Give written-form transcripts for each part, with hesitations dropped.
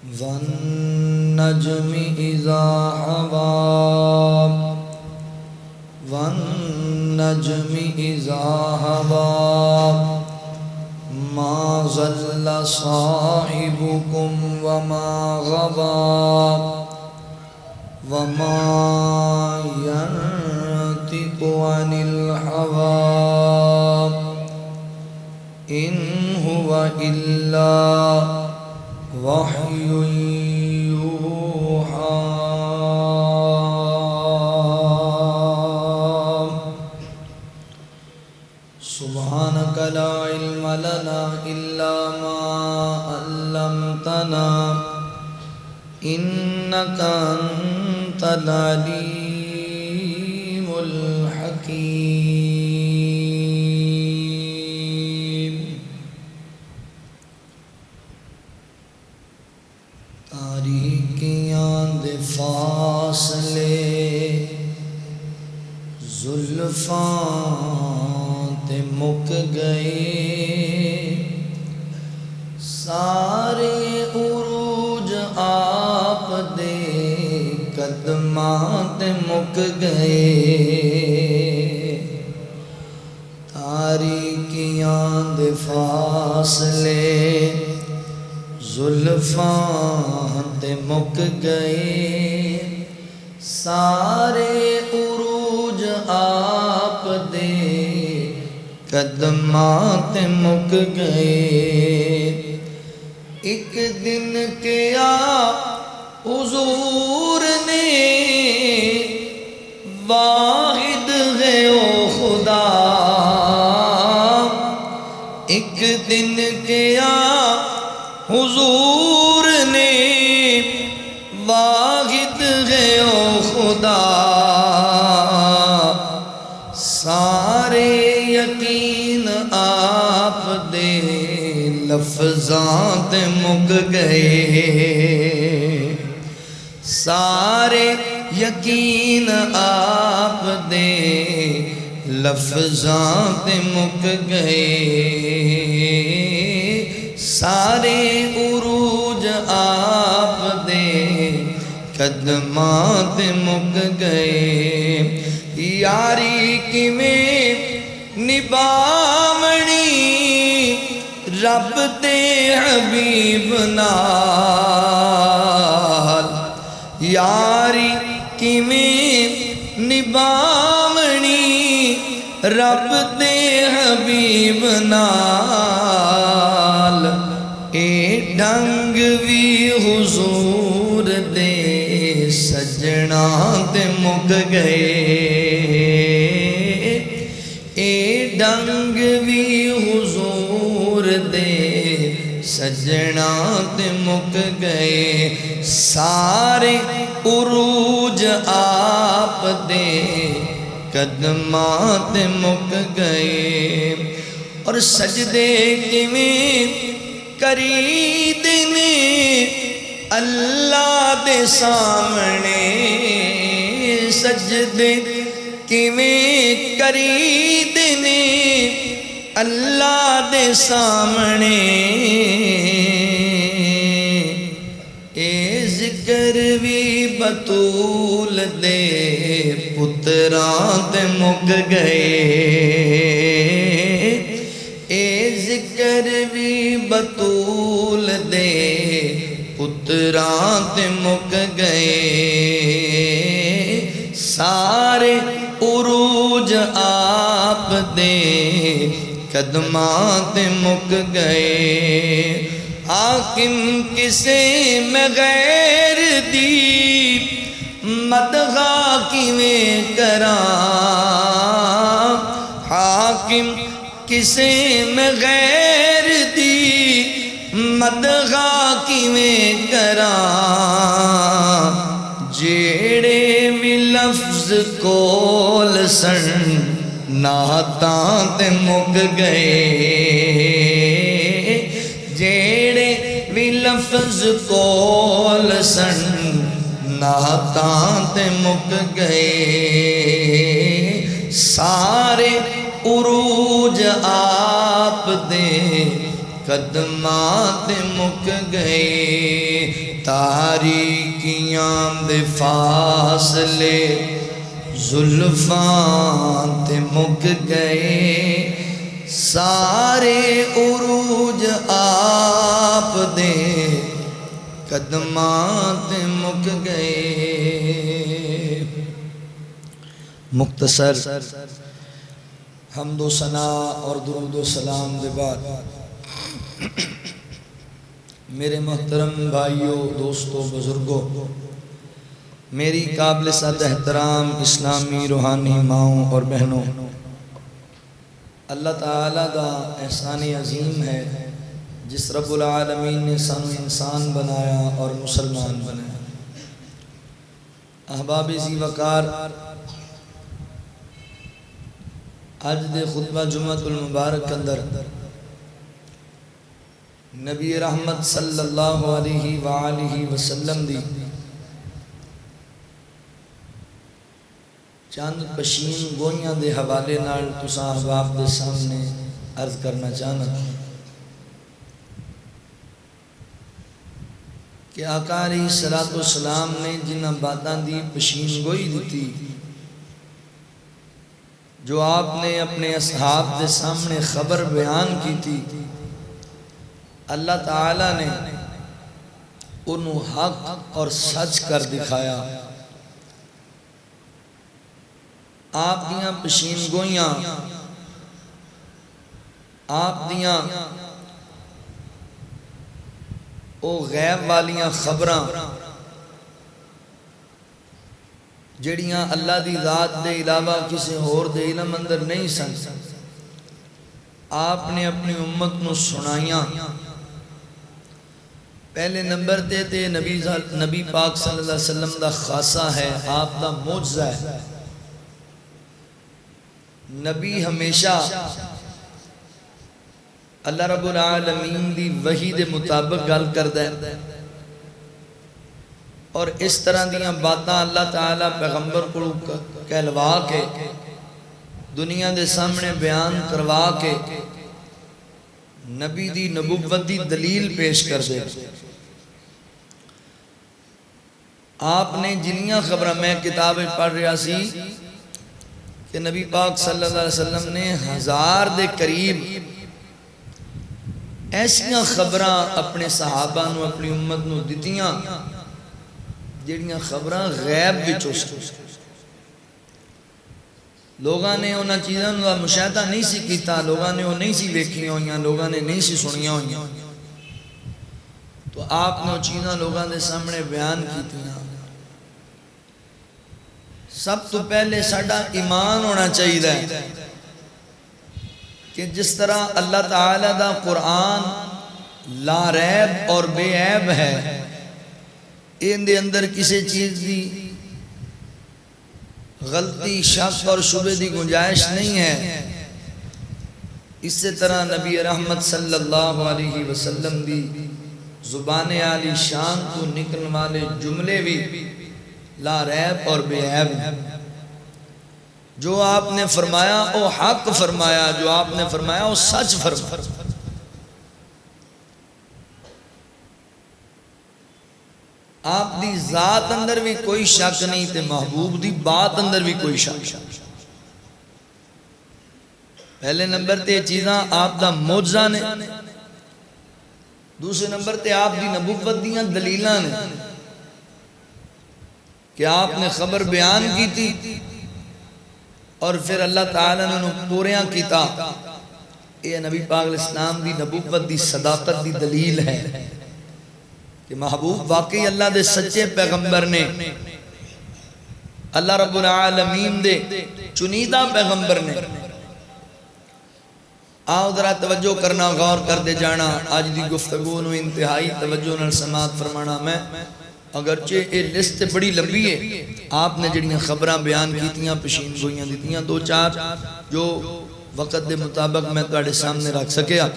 والنجم إذا هوى والنجم إذا هوى ما ضل صاحبكم وما غوى وما ينطق عن الهوى إن هو إلا وحي يوحى سبحانك لا علم لنا إلا ما علمتنا إنك أنت العليم الحكيم تاریکیاں دے فاصلے زلفاں تے مک گئے سارے عروج آپ دے قدماں تے مک گئے تاریکیاں دے فاصلے زلفاں تے مک گئے سارے عروج آپ دے قدماں تے مک گئے ایک دن کیا حضور نے واحد ہے او خدا ایک دن کیا حضور نے واحد ہے او خدا سارے یقین آپ دے لفظاں تے مک گئے سارے یقین آپ دے لفظاں تے مک گئے سارے عروج آپ دے قدماں تے مک گئے یاری کیویں نبھاونی رب تے حبیب نال یاری کیویں نبھاونی رب تے حبیب نال اے ڈنگ وی حضور دے سجنا تے مک گئے اے ڈنگ وی حضور دے سجنا تے مک گئے سارے عروج آپ دے قدماں تے مک گئے اور سجدے کیویں کریدے نے اللہ دے سامنے سجدے کیویں کریدے نے اللہ دے سامنے اے ذکر وی بطول دے پتراں تے مک گئے اے ذکر وی بطول دے پتراں تے مک گئے سارے عروج آپ دے قدماں تے مک گئے حاکم کسے میں غیر دی مدغا کیویں کراں حاکم کسے میں غیر دی مدغا کیویں کراں جیڑے بھی لفظ کول سن نعتاں تے مک گئے جیڑے بھی لفظ کول سن نعتاں تے مک گئے سارے عروج آپ دے قدمات مک گئے تاریکیاں دے فاصلے زلفاں تے مک گئے سارے عروج آپ دے قدماں تے مک گئے۔ مختصر حمد و ثناء اور درود و سلام دے بعد میرے محترم بھائیوں، دوستوں، بزرگوں، میری قابل صد احترام اسلامی روحانی ماؤں اور بہنوں، اللہ تعالیٰ دا احسان عظیم ہے جس رب العالمین نے سانو انسان بنایا اور مسلمان بنایا۔ احباب ذی وقار، آج دے خطبہ جمعۃ المبارک کے اندر نبی رحمت صلی اللہ علیہ وآلہ وسلم دی چند پشین گوئیاں دے حوالے نال تساں احباب دے سامنے عرض کرنا چاہنا کہ آقا علیہ السلام نے جنہ باتاں دی پشین گوئی دیتی جو آپ نے اپنے اصحاب دے سامنے خبر بیان کی تھی، اللہ تعالیٰ نے انہوں حق اور سچ کر دکھایا۔ آپ دیاں پشین گوئیاں، آپ دیاں او غیب والیاں خبراں جڑیاں اللہ دی ذات دے علاوہ کسی اور دے علم اندر نہیں سن، آپ نے اپنی امت نو سنائیاں۔ پہلے نمبر تے نبی پاک صلی اللہ علیہ وسلم دا خاصہ ہے، آپ دا معجزہ ہے۔ نبی ہمیشہ اللہ رب العالمین دی وحی دے مطابق گل کردا ہے اور اس طرح دیاں باتاں اللہ تعالیٰ پیغمبر کو کہلوا کے دنیا دے سامنے بیان کروا کے نبی دی نبوت دی دلیل پیش کر دے۔ آپ نے جنیاں خبریں، میں کتابیں پڑھ رہا سی کہ نبی پاک صلی اللہ علیہ وسلم نے 1000 دے قریب ایسیاں خبراں اپنے صحابہ نو اپنی امت نو دتیاں جڑیاں خبراں غیب وچوں سی۔ لوگاں نے انہاں چیزاں دا مشاہدہ نہیں سی کیتا، لوگاں نے وہ نہیں سی ویکھیاں ہوئیاں، لوگاں نے نہیں سی سنیاں ہوئیاں، تو آپ نے وہ چیزاں لوگاں دے سامنے بیان کیتیاں۔ سب تو پہلے ساڈا ایمان ہونا چاہیے کہ جس طرح اللہ تعالیٰ دا قرآن لا ریب اور بے عیب ہے، ان دے اندر کسی چیز دی غلطی، شک اور شبہ دی گنجائش نہیں ہے، اسی طرح نبی رحمت صلی اللہ علیہ وسلم دی زبان عالی شان تو نکلنے والے جملے بھی لا ریب اور بے عیب ہیں۔ جو آپ نے فرمایا وہ حق فرمایا، جو آپ نے فرمایا وہ سچ فرمایا۔ آپ دی ذات اندر بھی کوئی شک نہیں تے محبوب دی بات اندر بھی کوئی شک۔ پہلے نمبر تے چیزاں آپ دا معجزہ نے، دوسرے نمبر تے آپ دی نبوت دیاں دلیلاں نے کہ آپ نے خبر بیان کی تھی اور پھر اللہ تعالیٰ نے انہوں پوریاں کیتا۔ یہ نبی پاک علیہ السلام دی نبوت دی صداقت دی دلیل ہے کہ محبوب واقعی اللہ دے سچے پیغمبر نے، اللہ رب العالمین دے چنیدہ پیغمبر نے۔ آؤ ذرا توجہ کرنا، غور کر دے جانا، آج دی گفتگو نو انتہائی توجہ نال سماعت فرمانا۔ میں اگرچہ یہ لسٹ بڑی لمبی ہے، آپ نے جڑیاں خبراں بیان کیتیاں، پشین گوئیاں دیتیاں، دو چار جو وقت دے مطابق میں تواڈے سامنے رکھ سکیا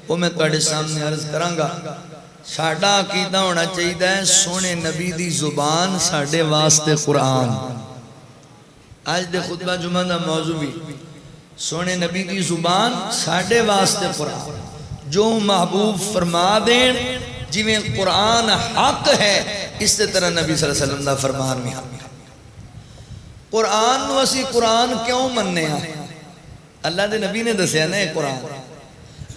وہ میں تواڈے سامنے عرض کرانگا۔ ساڈا عقیدہ ہونا چاہیے ہے سونے نبی دی زبان ساڈے واسطے قرآن۔ آج دے خطبہ جمعہ دا موضوع بھی سونے نبی دی زبان ساڈے واسطے قرآن، جو محبوب فرما دین جویں قرآن حق ہے اس طرح نبی صلی اللہ علیہ وسلم دا فرمان بھی حق ہے۔ قرآن نو اسی قرآن کیوں مننے ہیں؟ اللہ دے نبی نے دسیا نا قرآن،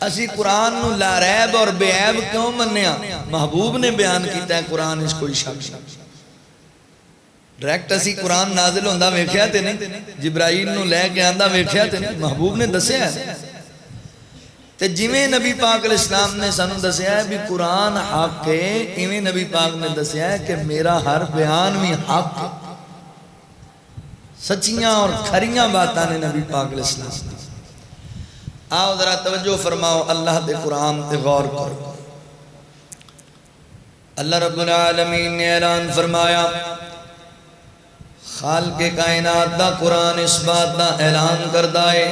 اسی قرآن نو لا ریب اور بے عیب کیوں مننے ہیں؟ محبوب نے بیان کیتا ہے قرآن اس کوئی شک نہیں۔ ڈائریکٹ اسی قرآن نازل ہوندہ ویکھیا تے نہیں، جبرائیل نو لے کے آندہ ویکھیا تے نہیں، محبوب نے دسیا ہے۔ تے جویں نبی پاک علیہ السلام نے سانو دسیا ہے بھی قرآن حق ہے، ایویں نبی پاک نے دسیا ہے کہ میرا ہر بیان بھی حق ہے۔ سچیاں اور کھریاں باتاں نے نبی پاک علیہ السلام نے۔ آؤ ذرا توجہ فرماؤ، اللہ دے قرآن تے غور کرو۔ اللہ رب العالمین نے اعلان فرمایا، خالق کائنات دا قرآن اس بات دا اعلان کردہ ہے۔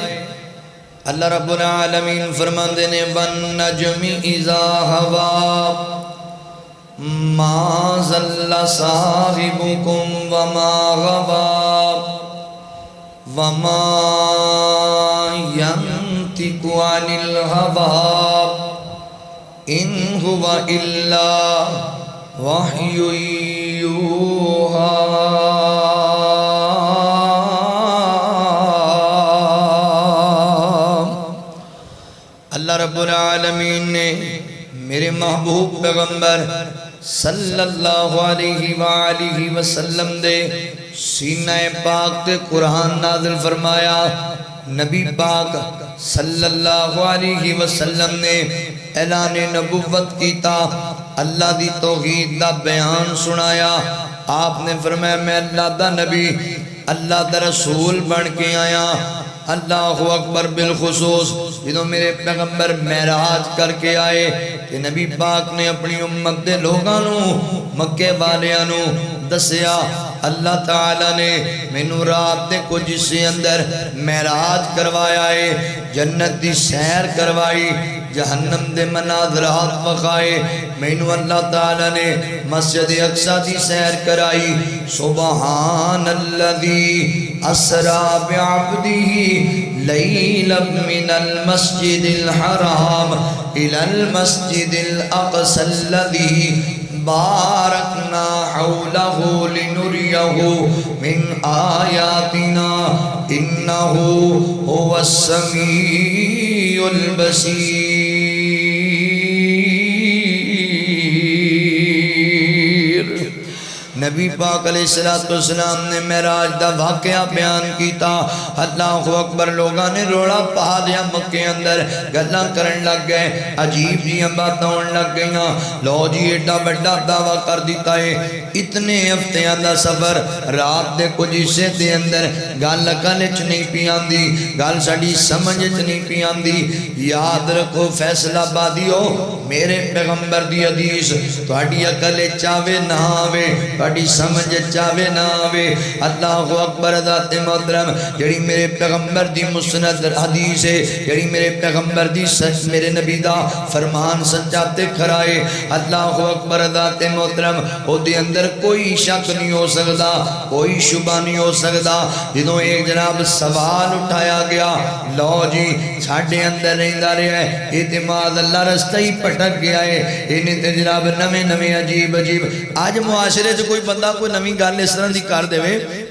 اللہ رب العالمین فرماندے نے وَالنَّجْمِ إِذَا هَوَىٰ مَا ضَلَّ صَاحِبُكُمْ وَمَا غَوَىٰ وَمَا يَنْطِقُ عَنِ الْهَوَىٰ إِنْ هُوَ إِلَّا وَحْيٌ يُوحَىٰ۔ اللہ رب العالمین نے میرے محبوب پیغمبر صلی اللہ علیہ وآلہ وسلم دے سینہ پاک تے قرآن نازل فرمایا۔ نبی پاک صلی اللہ علیہ وسلم نے اعلان نبوت کیتا، اللہ دی توحید دا بیان سنایا۔ آپ نے فرمایا میں اللہ دا نبی، اللہ دا رسول بن کے آیا۔ اللہ اکبر۔ بالخصوص جدوں میرے پیغمبر معراج کر کے آئے کہ نبی پاک نے اپنی امت دے لوگاں نو، مکے والیاں نو دسیا اللہ تعالیٰ نے مینوں رات دے کچھ حصے اندر معراج کروایا ہے، جنت دی سیر کروائی، جہنم دے مناظرات وخائے، مینوں اللہ تعالیٰ نے مسجد اقصی دی سیر کرائی۔ سبحان الذی اسرا بعبدہ لیلا من المسجد الحرام الى المسجد الاقصى الذی بارکنا حولہ لنریہ من آیاتنا انہو هو السمیع البصیر۔ نبی پاک علیہ السلام نے معراج دا واقعہ بیان کیتا۔ اللہ اکبر۔ لوگاں نے روڑا پہا دیا، مکے اندر گلاں کرن لگ گئے، عجیب جیاں باتاں ہون لگ گئیاں۔ لو جی ایڈا بڑا دعویٰ کر دیتا ہے، اتنے ہفتیاں دا سفر، رات دے کچھ حصے دے اندر گل عقل وچ نہیں پی آندی، گل ساڈی سمجھ وچ نہیں پی آندی۔ یاد رکھو فیصلہ بادیو، میرے پیغمبر دی حدیث تہاڈی عقل وچ آوے نہ آوے، تہاڈی سمجھ چاہے نہ آوے، اللہ اکبر۔ ذات محترم جڑی میرے پیغمبر دی مسند حدیث ہے، جڑی میرے پیغمبر دی میرے نبی دا فرمان سچا تے کھرائے، اللہ اکبر۔ ذات محترم او دے اندر کوئی شک نہیں ہو سکتا، کوئی شبہ نہیں ہو سکتا۔ جدوں ایک جناب سوال اٹھایا گیا، لو جی ساڈے اندر رہندا رہیا ہے اعتماد، اللہ رستہ ہی پٹک گیا ہے، انہیں تے جناب نویں نویں عجیب عجیب۔ آج معاشرے جو کوئی بندہ کوئی نویں گل اس طرح دی کر دے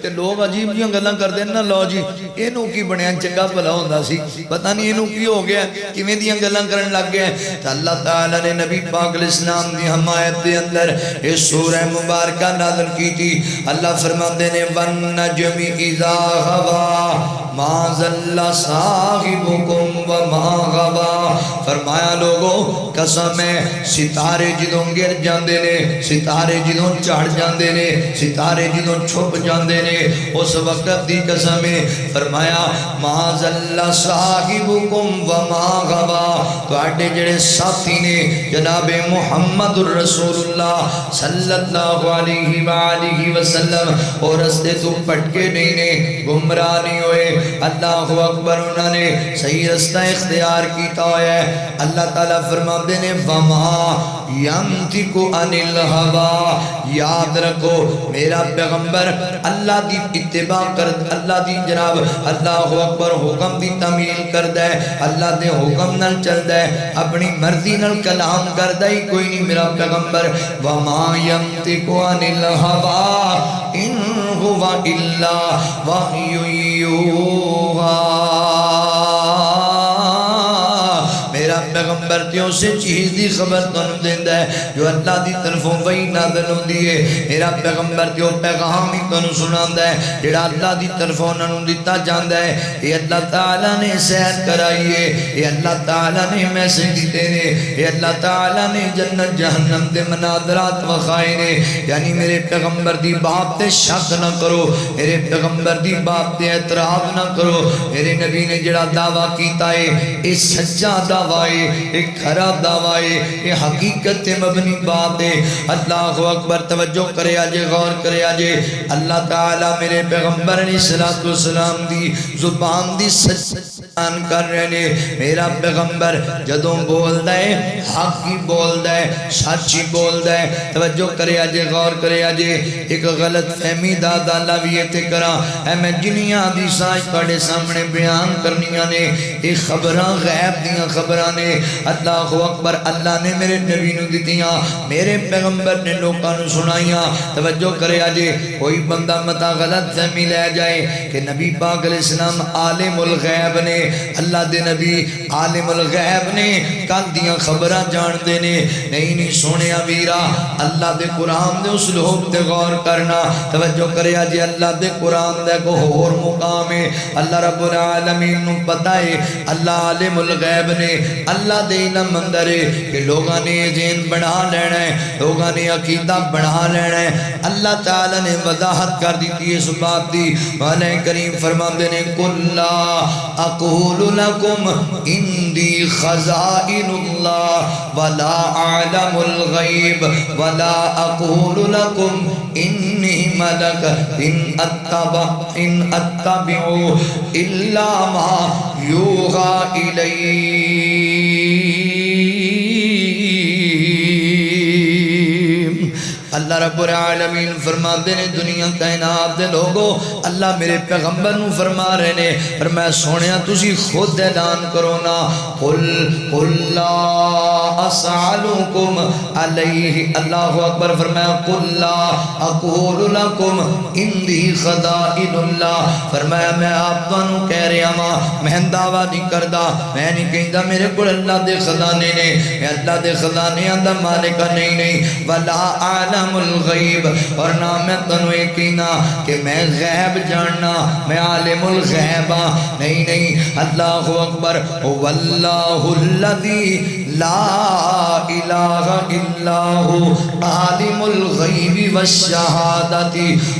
تے لوگ عجیب جیاں گلاں کردے نا، لو جی اینوں کی بنیا چنگا بھلا ہوندا سی، پتہ نہیں اینوں کی ہو گیا، کیویں دیاں گلاں کرن لگ گئے۔ تے اللہ تعالی نے نبی پاک علیہ السلام دی حمایت دے اندر اس سورہ مبارکہ نازل کی تھی۔ اللہ فرماندے نے وَالنَّجْمِ إِذَا هَوَىٰ مَا ضَلَّ صَاحِبُكُمْ وَمَا غَوَىٰ۔ فرمایا لوگوں قسم ہے، ستارے جدوں گر جاندے نے، ستارے جدوں چڑھ جاندے نے، ستارے جدوں چھپ جاندے نے، اس وقت دی قسم ہے۔ فرمایا ما ضل صاحبکم وما غوا، تواڈے جڑے ساتھی نے جناب محمد الرسول اللہ صلی اللہ علیہ وآلہ وسلم، اور رستے تو پٹکے نہیں نے، گمراہ نہیں ہوئے۔ اللہ اکبر۔ انہوں نے صحیح رستے رستہ اختیار کیتا ہوا ہے. اللہ تعالیٰ فرماتے نے وما ینطق عن الہوی. یاد رکھو میرا پیغمبر اللہ دی اتباع کر, اللہ دی جناب اللہ اکبر حکم دی تعمیل کردا ہے, اللہ دے حکم نال چلدا ہے, اپنی مرضی نال کلام کردا ہی کوئی نہیں میرا پیغمبر. وما ینطق عن الہوی ان هو الا وحی یوحی. میرا پیغمبر تے اسے چیز دی خبر تانوں دیندا ہے جو اللہ دی طرفوں وحی نازل ہوندی ہے. میرا پیغمبر تے او پیغام ہی تانوں سناندا ہے جڑا اللہ دی طرفوں انہاں نوں دتا جاندا ہے. اے اللہ تعالی نے سیر کرائی ہے, اے اللہ تعالی نے میسج دتے نے, اے اللہ تعالی نے جنت جہنم دے مناظرات وخائے نے. یعنی میرے پیغمبر دی بات تے شک نہ کرو, میرے پیغمبر دی بات تے اعتراض نہ کرو. میرے نبی نے جڑا دعویٰ کیتا ہے اے سچا دعویٰ ہے, ایک کھرا دعویٰ ہے, یہ حقیقت مبنی بات ہے. اللہ اکبر. توجہ کرے آجے, غور کرے آجے. اللہ تعالیٰ میرے پیغمبر علیہ السلام دی زبان دی سچ بیان کر رہے نے. میرا پیغمبر جدوں بول دے حق ہی بول دے, سچ ہی بول دے. توجہ کرے آجے, غور کرے آجے. ایک غلط فہمی دا لاویے تے کراں اے میں جنیاں دی ساج تواڈے سامنے بیان کرنیاں نے, اے خبراں غیب دیاں خبراں نے. اللہ اکبر. اللہ نے میرے نبی نو دتیاں, میرے پیغمبر نے لوکاں نو سنائیاں. توجہ کرے آجے. کوئی بندہ متا غلط فہمی لے جائے کہ نبی پاک علیہ السلام عالم الغیب نے, اللہ دے نبی عالم الغیب نے, کل دیاں خبراں جان دے نے. نہیں سونیا ویرا, اللہ دے قرآن دے اسلوب تے غور کرنا. توجہ کرے آجے. اللہ دے قرآن دے کو اور مقام ہے. اللہ رب العالمین نو پتہ ہے اللہ عالم الغیب نے, اللہ دے علم اندر ہے کہ لوگاں نے ذہن بنا لینا ہے, لوگاں نے عقیدہ بنا لینا ہے. اللہ تعالی نے وضاحت کر دیتی اس بات دی. مولا کریم فرماندے نے قل لا اقول لکم اندی خزائن اللہ ولا اعلم الغیب ولا اقول لکم انی ملک ان اتبع الا ما یوحی الی. اللہ رب العالمین فرماتے نے دنیا کائنات دے لوگو اللہ میرے پیغمبر نو فرما رہے نے, فرمایا سونیا تسی خود اعلان کرو نا. قل لا اسألکم علیہ. اللہ اکبر. فرمایا قل لا اقول لکم اندی خزائن اللہ. فرمایا میں آپ تانوں کہہ رہا ہاں, میں دعویٰ نہیں کردا, میں نہیں کہندا میرے کول اللہ دے خزانے نے, میں اللہ دے خزانیاں دا مالک نہیں. ولا اعلم الغیب, اور نہ میں تنو ایک کہنا کہ میں غیب جاننا, میں عالم الغیب ہاں. نہیں اللہ اکبر. واللہ الذی لا الہ الا ہو عالم الغیب والشہادت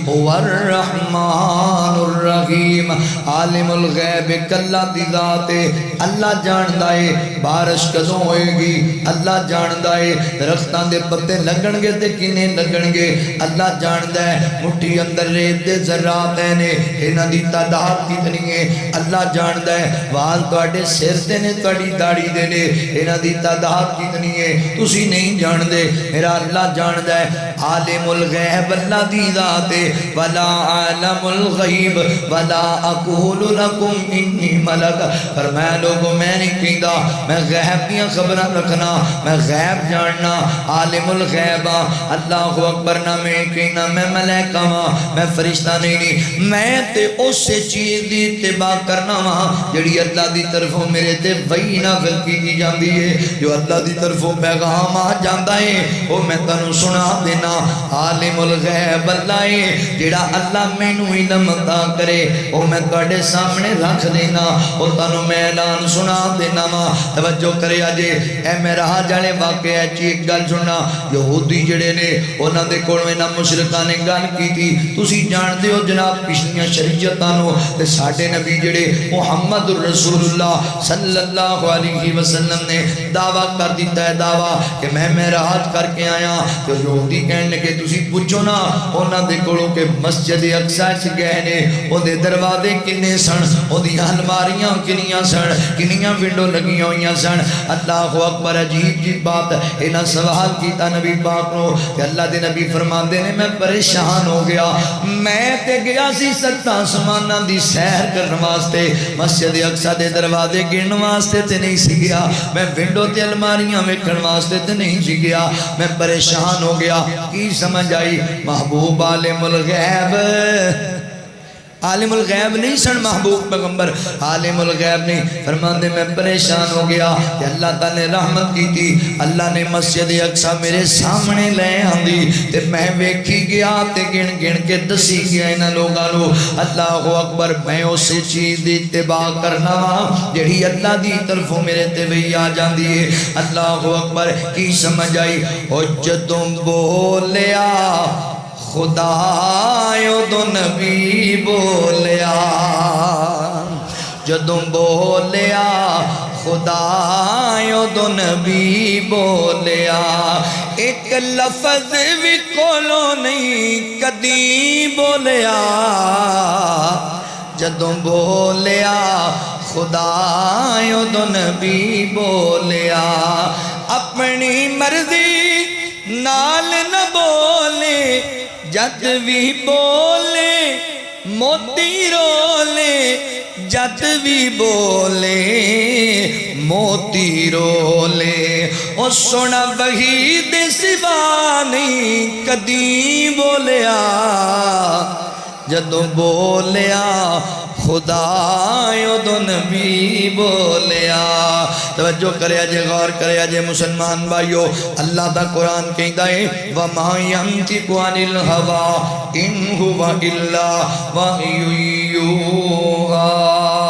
هو الرحمن الرحیم. عالم الغیب اللہ دی ذات ہے, اللہ جاندا ہے بارش کدوں ہوئے گی, اللہ جاندا ہے درختاں دے پتے لگن گے تے کنے لگن گے, اللہ جاندا ہے مٹھی اندر ریت دے ذرات نے انہاں دی تعداد کتنی ہے, اللہ جاندا ہے وال تواڈے سر تے نے تواڈی داڑھی دے نے انہاں دی تعداد کتنی ہے تسی نہیں جان دے, میرا اللہ جاندا ہے. عالم الغیب اللہ دی ذات ہے. ولا عالم الغیب ولا اقول لکم انی ملک. فرمایا لوگوں میں نہیں کہندا میں غیب دیاں خبراں رکھنا, میں غیب جاننا, عالم الغیب. اللہ اکبر. نہ میں کہنا میں ملائکہ ہاں, میں فرشتہ نہیں, میں تے اس چیز دی اتباع کرنا وا جڑی اللہ دی طرفوں میرے تے وحی نازل کی جاندی ہے, جو اللہ دی طرفوں پیغام آ جاندا ہے وہ میں تانوں سنا دینا. عالم الغیب اللہ ہے جڑا اللہ مینوں علم عطا کرے وہ میں تواڈے سامنے رکھ دینا, وہ تانوں میں اعلان سنا دینا وا. توجہ کرے اجے اے معراج والے واقعے چ ایک گل سننا. یہودی جڑے نے انہاں دے کول انہاں مشرکاں نے گل کیتی, تسی جاندے ہو جناب پچھلیاں شریعتاں نو, تے ساڈے نبی جڑے محمد رسول اللہ صلی اللہ علیہ وسلم نے دعویٰ کر دیتا ہے دعویٰ کہ میں معراج کر کے آیا. تو یہودی کہنے لگے تسی پوچھو نا انہاں دے کولوں کہ مسجد اقصی چ گئے نے او دے دروازے کنے سن او دی الماریاں کنیاں سن کنیاں ونڈو لگیاں ہوئیاں سن اللہ اکبر عجیب جی بات انہاں سوال کیتا نبی پاک نو کہ اللہ دے نبی فرماندے نے میں پریشان ہو گیا میں تے گیا سی ستا آسماناں دی سیر کرن واسطے مسجد اقصی دے دروازے گن واسطے تے نہیں سی گیا میں ونڈو تے الماریاں ویکھن واسطے تے نہیں سی گیا میں پریشان ہو گیا کی سمجھ آئی محبوب عالم الغیب عالم الغیب نہیں سن محبوب پیغمبر عالم الغیب نہیں فرماندے میں پریشان ہو گیا کہ اللہ تعالی نے رحمت کی تھی اللہ نے مسجد اقصی میرے سامنے لے آندی تے میں ویکھی گیا تے گن گن کے دسی گیا انہاں لوگاں نو اللہ اکبر میں اس چیز دی اتباع کرنا جڑی اللہ دی طرفوں میرے تے وی آ جاندی ہے اللہ اکبر کی سمجھ آئی او جدوں بولیا خدایو دو نبی بولیا جدوں بولیا خدایو دو نبی بولیا ایک لفظ بھی کولو نہیں کدی بولیا جدوں بولیا خدایو دو نبی بولیا اپنی مرضی نال نہ بولے جد بھی بولے موتی رولے جد بھی بولے موتی رولے او سونا وحید سوا نہیں کدی بولیا جدوں بولیا خدایو دو نبی بولیا توجہ کریا جے غور کریا جے مسلمان بھائیو اللہ دا قرآن کہندا ہے وَمَا يَنْتِقُ عَنِ الْهَوَىٰ إِنْ هُوَ إِلَّا وَحْيٌ يُوحَىٰ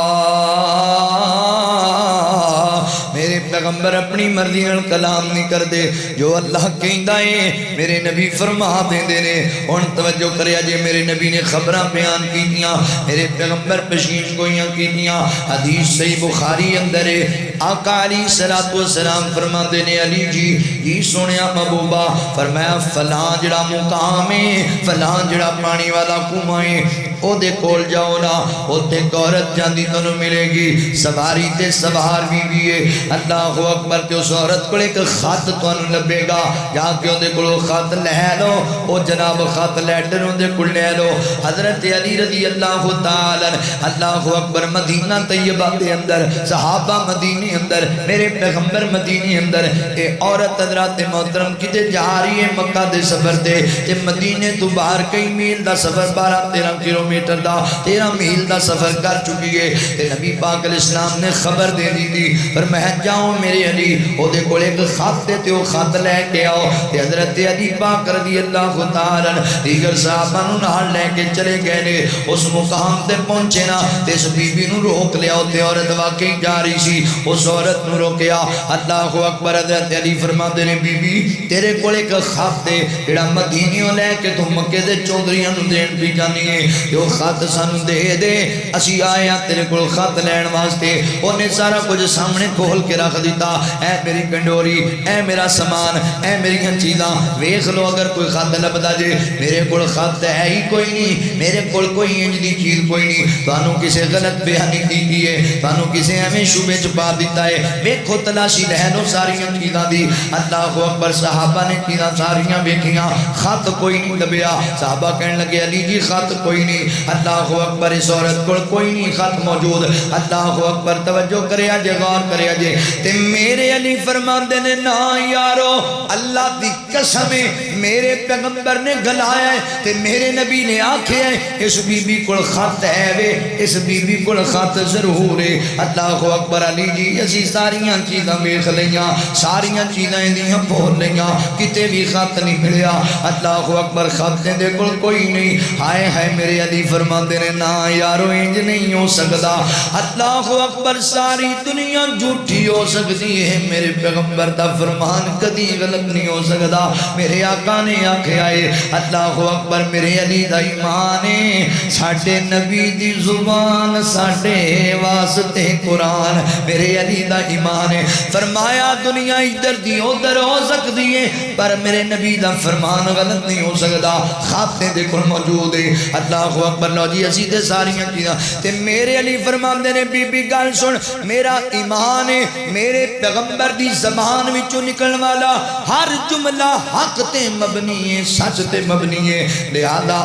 میرے پیغمبر اپنی مرضی نال کلام نہیں کر دے جو اللہ کہندا ہے میرے نبی فرما دیندے نے ہن توجہ کریا جے میرے نبی نے خبراں بیان کیتیاں میرے پیغمبر پیشین گوئیاں کیتیاں حدیث صحیح بخاری اندر ہے آقا علیہ السلام فرماندے نے علی جی یہ سنیا محبوبہ فرمایا فلاں جڑا مقام ہے فلاں جڑا پانی والا کنواں ہے او دے کول جاؤ نا او تے عورت جاندی تانوں ملے گی سواری تے سوار بھی ہے اللہ اکبر تے اس عورت کو ایک خط تانوں لبے گا جا کے اون دے کولوں خط لے لو او جناب خط لیٹر اون دے کول لے لو حضرت علی رضی اللہ تعالی اللہ اکبر مدینہ طیبہ دے اندر صحابہ مدینے اندر میرے پیغمبر مدینے اندر اے عورت حضرات محترم کتے جا رہی ہے مکہ دے سفر تے تے مدینے تو باہر کئی میل دا سفر 12-13 کلومیٹر دا 13 میل دا سفر کر چکی ہے تے نبی پاک علیہ السلام نے خبر دے دی تھی پر میں جاؤں میرے علی او دے کول ایک خط تے او خط لے کے آؤ تے حضرت علی پاک رضی اللہ تعالی دیگر صحابہ نو نال لے کے چلے گئے نے اس مقام تے پہنچے نا تے اس بی بی نو روک لیا تے عورت واقعی جا رہی سی اس عورت نو روکیا اللہ اکبر حضرت علی فرماندے نے بی بی تیرے کول ایک خط تے جڑا مدینیوں لے کے تو مکے دے چودھریاں نو دین بھی جانی ہے تے او خط سانو دے دے اسی آئے ہیں تیرے کول خط لین واسطے اونے سارا کچھ سامنے کھول کے رکھ دیتا اے میری گنڈوری اے میرا سامان اے میری چیزاں ویکھ لو اگر کوئی خط لبدا جے میرے کول خط ہے ہی کوئی نہیں میرے کول کوئی انج دی چیز کوئی نہیں تانوں کسے غلط بیانی دیتی ہے تانوں کسے ہمیں شبے چھپا دیتا ہے ویکھو تلاشی لے لو ساری چیزاں دی اللہ اکبر صحابہ نے چیزاں ساریاں ویکھیاں خط کوئی نہیں لبیا صحابہ کہنے لگے علی جی خط کوئی نہیں اللہ اکبر اس عورت کول کوئی نہیں خط موجود اللہ اکبر توجہ کریا جے غور کریا جے تے میرے علی فرماندے نے نا یارو اللہ دی قسم میرے پیغمبر نے گلایا ہے تے میرے نبی نے آکھے ہے اس بی بی کول خط ہے وے اس بی بی کول خط ضرور ہے اللہ اکبر علی جی اسی ساریاں چیزاں ویکھ لیاں ساریاں چیزاں ایندیاں بول لیاں کتے بھی خط نہیں ملیا اللہ اکبر خط دے کول کوئی نہیں ہائے ہائے میرے علی فرماندے نے نا یارو انج نہیں ہو سکدا اللہ اکبر ساری دنیا جھوٹی ہو سکتی سکتی ہے، میرے پیغمبر دا فرمان کدی غلط نہیں ہو سکتا۔ میرے آقا نے آکھیا ہے اللہ اکبر، میرے علی دا ایمان ہے، ساڈے نبی دی زبان ساڈے واسطے قرآن، میرے علی دا ایمان ہے۔ فرمایا دنیا ادھر دی ادھر ہو سکتی ہے پر میرے نبی دا فرمان غلط نہیں ہو سکتا، خاتے دے کول موجود ہے۔ اللہ اکبر، لو جی اسی تے ساریاں چیزاں تے میرے علی فرماندے نے بی بی گل سن، میرا ایمان ہے میرے پیغمبر دی زبان وچوں نکلن والا ہر جملہ حق تے مبنی ہے، سچ تے مبنی ہے، لہذا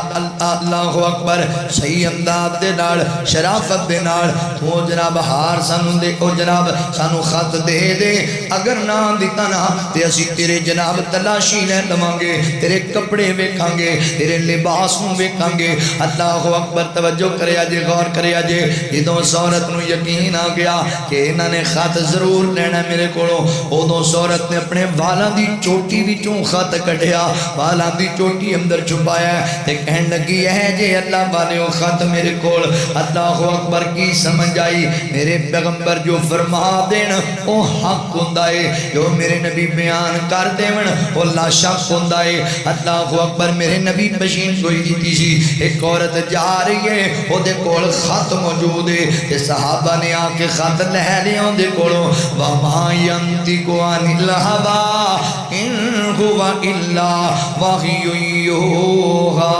اللہ اکبر صحیح انداز دے نال شرافت دے نال او جناب ہار سانو دے، او جناب سانو خط دے دے، اگر نہ دیتا نا تے اسی تیرے جناب تلاشی لے لواں گے، تیرے کپڑے ویکھاں گے، تیرے لباس نوں ویکھاں گے۔ اللہ اکبر، توجہ کریا جے، غور کریا جے، جدوں عورت نوں یقین آ گیا کہ انہاں نے خط ضرور لینا میرے کولوں، اودوں عورت نے اپنے والاں دی چوٹی وچوں خط کڈیا، والاں دی چوٹی اندر چھپایا تے کہن لگی ہے جے اللہ والے خط میرے کول۔ اللہ اکبر، کی سمجھ آئی؟ میرے پیغمبر جو فرما دین او حق ہوندا ہے، جو میرے نبی بیان کر دیون او لا شک ہوندا ہے۔ اللہ اکبر، میرے نبی مشین کوئی دیتی سی، ایک عورت جا رہی ہے، او دے کول خط موجود ہے تے صحابہ نے آ کے خط لے لیا دے کولوں، وما ينطق عن الهوى ان هو الا وحی یوحی۔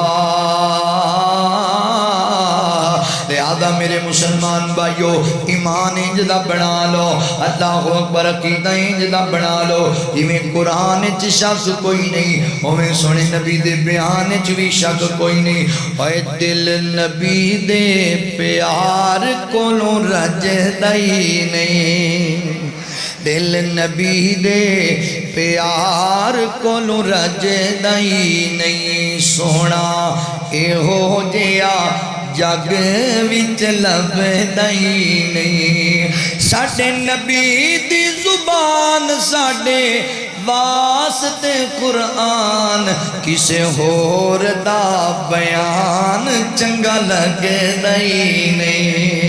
لہذا میرے مسلمان بھائیو، ایمان انجدہ بنا لو، اللہ اکبر، عقیدہ انجدہ بنا لو، جویں قرآن چ شک کوئی نہیں اویں سونے نبی دے بیان چ بھی شک کوئی نہیں۔ اے دل نبی دے پیار کولوں رجدا ہی نہیں، دل نبی دے پیار کولوں رجدا ہی نہیں، سونا اے ہو جیا جگ وچ لبدا ہی نہیں۔ ساڈے نبی دی زبان ساڈے واسطے قرآن، کسے ہور دا بیان چنگا لگدا ہی نہیں۔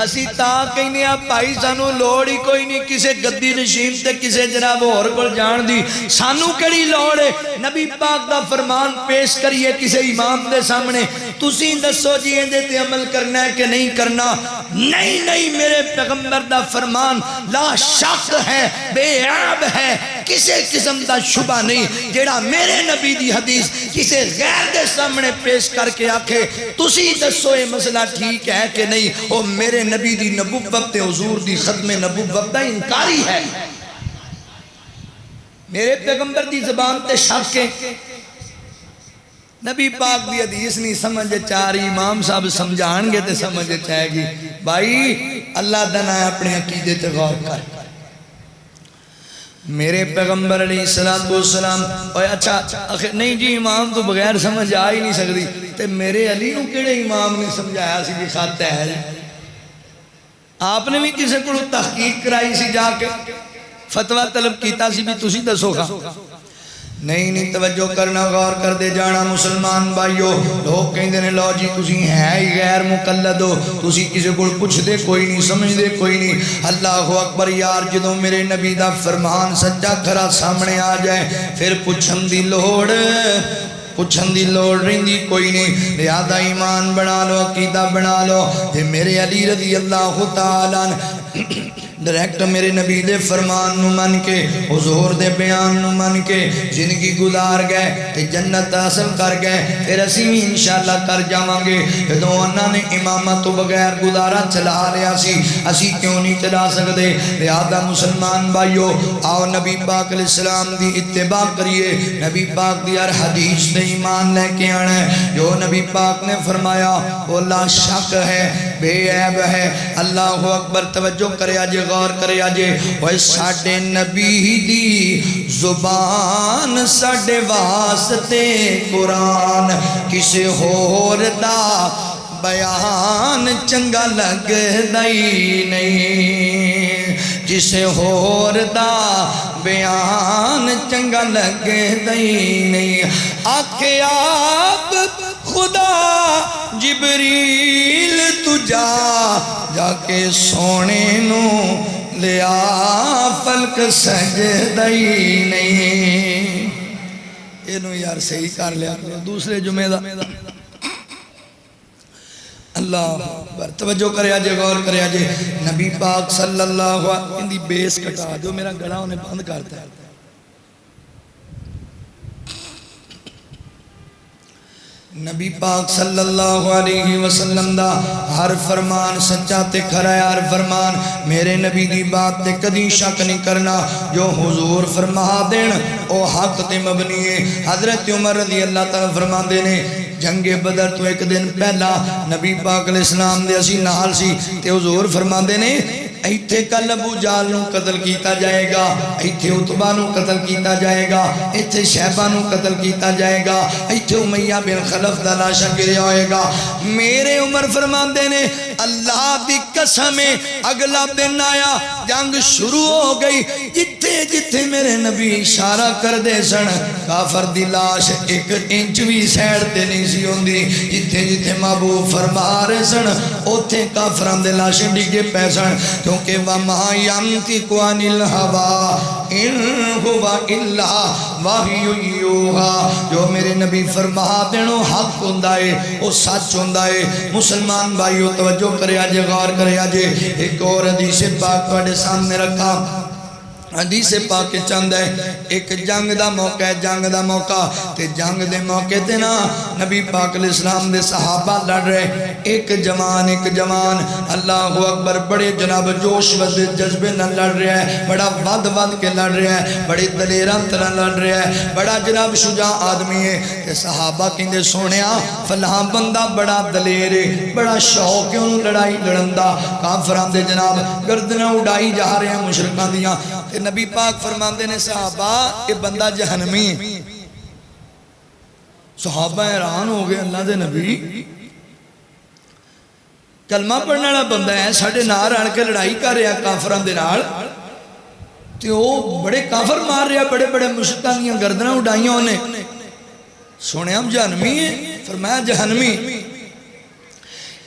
اسی تا کہنے بھائی سانو لوڑ ہی کوئی نہیں کسے گدی نشین تے کسے جناب اور کول جان دی، سانو کیڑی لوڑ ہے؟ نبی پاک دا فرمان پیش کریے کسے امام دے سامنے، تسی دسو جی اندے تے عمل کرنا ہے کہ نہیں کرنا؟ نہیں نہیں، میرے پیغمبر دا فرمان لا شک ہے، بے عیب ہے، کسے قسم دا شبہ نہیں۔ جیڑا میرے نبی دی حدیث کسے غیر دے سامنے پیش کر کے آکھے تسی دسو یہ مسئلہ ٹھیک ہے کہ نہیں، او میرے نبی دی نبوت حضور دی ختم نبوت دا انکاری ہے۔ میرے پیغمبر دی زبان تے شک کے نبی پاک دی حدیث نہیں سمجھ چاری، امام صاحب سمجھان گے تے سمجھ چاہے گی۔ بھائی اللہ دنا اپنے عقیدے تے غور کر۔ میرے پیغمبر علیہ السلام، اچھا نہیں جی امام تو بغیر سمجھ آ ہی نہیں سکتی، تے میرے علی نو کیڑے امام نے سمجھایا سی بھی خط ہے؟ آپ نے بھی کسی کو تحقیق کرائی سی، جا کے فتوہ طلب کیتا سی بھی تسی دسو گا؟ نہیں، توجہ کرنا، غور کر دے جانا مسلمان بھائیو۔ لوگ کہیں نے لو جی تسی ہے ہی غیر مقلد ہو، تسی کسی کو پوچھ دے کوئی نہیں، سمجھ دے کوئی نہیں۔ اللہ اکبر، یار جدوں میرے نبی دا فرمان سچا کھرا سامنے آ جائے پھر پوچھن دی لوڑ رہندی کوئی نہیں۔ لہذا ایمان بنا لو، عقیدہ بنا لو۔ یہ میرے علی رضی اللہ تعالیٰ ڈائریکٹ میرے نبی دے فرمان نو من کے، حضور دے بیان نو من کے زندگی گزار گئے تے جنت حاصل کر گئے، پھر اسی بھی انشاءاللہ کر جاواں گے۔ جدوں انہاں نے امامت تو بغیر گزارا چلا لیا سی، اسی کیوں نہیں چلا سکتے؟ لہذا مسلمان بھائیو آؤ نبی پاک علیہ السلام دی اتباع کریے، نبی پاک دی ہر حدیث تے ایمان لے کے آنا ہے۔ جو نبی پاک نے فرمایا وہ لا شک ہے، بے عیب ہے۔ اللہ اکبر، توجہ کرے آجے، غور کرے آجے۔ وہ ساڑھے نبی دی زبان ساڑھے واسطے قرآن، کسے ہور دا بیان چنگا لگ دائی نہیں، جسے ہور دا بیان چنگا لگ دائی نہیں۔ آکھے آپ خدا جبریل تجا جا کے سونے نو لیا فلک سجدہ ہی نہیں. اینو یار صحیح کر لیا کرو دوسرے جمعے دا. اللہ اکبر. توجہ کریا جے غور کریا جے. نبی پاک صلی اللہ علیہ وسلم دی بیس کٹا جو میرا گلا انہیں بند کرتا ہے. نبی پاک صلی اللہ علیہ وسلم دا ہر فرمان سچا تے کھرا ہے. ہر فرمان میرے نبی دی بات تے کدی شک نہیں کرنا. جو حضور فرما دین او حق تے مبنی ہے. حضرت عمر رضی اللہ تعالیٰ فرما دینے جنگ بدر تو ایک دن پہلا نبی پاک علیہ السلام دے اسی نال سی تے حضور فرما دینے ایتھے کل ابو جہل نو قتل کیتا جائے گا, ایتھے عتبہ نو قتل کیتا جائے گا, ایتھے شیبہ نو قتل کیتا جائے گا, ایتھے امیہ بن خلف دا لاشا گریا ہوئے گا. میرے عمر فرماندے نے اللہ دی قسم اگلا دن آیا جنگ شروع ہو گئی. جتھے جتھے میرے نبی اشارہ کر دے سن کافر دی لاش ایک انچ بھی سیڑ تے نہیں سی ہوندی. جتھے جتھے محبوب فرما رہے سن اوتھے کافران دے لاشیں ڈگے پے سن. کیونکہ وَمَا يَنْتِقُ عَنِ الْهَوَىٰ إِنْ هُوَ إِلَّا وَحْيٌ يُوحَىٰ. جو میرے نبی فرما دینو حق ہوندائے او سچ ہوندائے. مسلمان بھائیو توجہ کرے آجے غور کرے آجے. ایک اور حدیث پاک توڑے سامنے رکھا. حدیث پاک چند ہے ایک جنگ دا موقع ہے. جنگ دا موقع تے جنگ دے موقع تے نا نبی پاک علیہ السلام دے صحابہ لڑ رہے. ایک جوان اللہ اکبر بڑے جناب جوش ود جذبے نہ لڑ رہا ہے, بڑا ود کے لڑ رہا ہے, بڑے دلیران طرح لڑ رہا ہے, بڑا جناب شجاع آدمی ہے. تے صحابہ کہندے سونیا فلاں بندہ بڑا دلیر ہے, بڑا شوق ہے انہوں لڑائی لڑندہ. کافران دے جناب گردنہ اڑائی جا رہے ہیں مشرکان دیاں. تے نبی پاک فرماندے نے صحابہ یہ بندہ جہنمی ہے. صحابہ حیران ہو گئے اللہ دے نبی کلمہ پڑھنے والا بندہ ہے ساڑھے نار آن کے لڑائی کر رہا کافران دے نال تے وہ بڑے کافر مار رہا بڑے بڑے مشرکان دیاں گردناں اڑائیاں انہیں. سونے ہم جہنمی ہیں فرمایا جہنمی.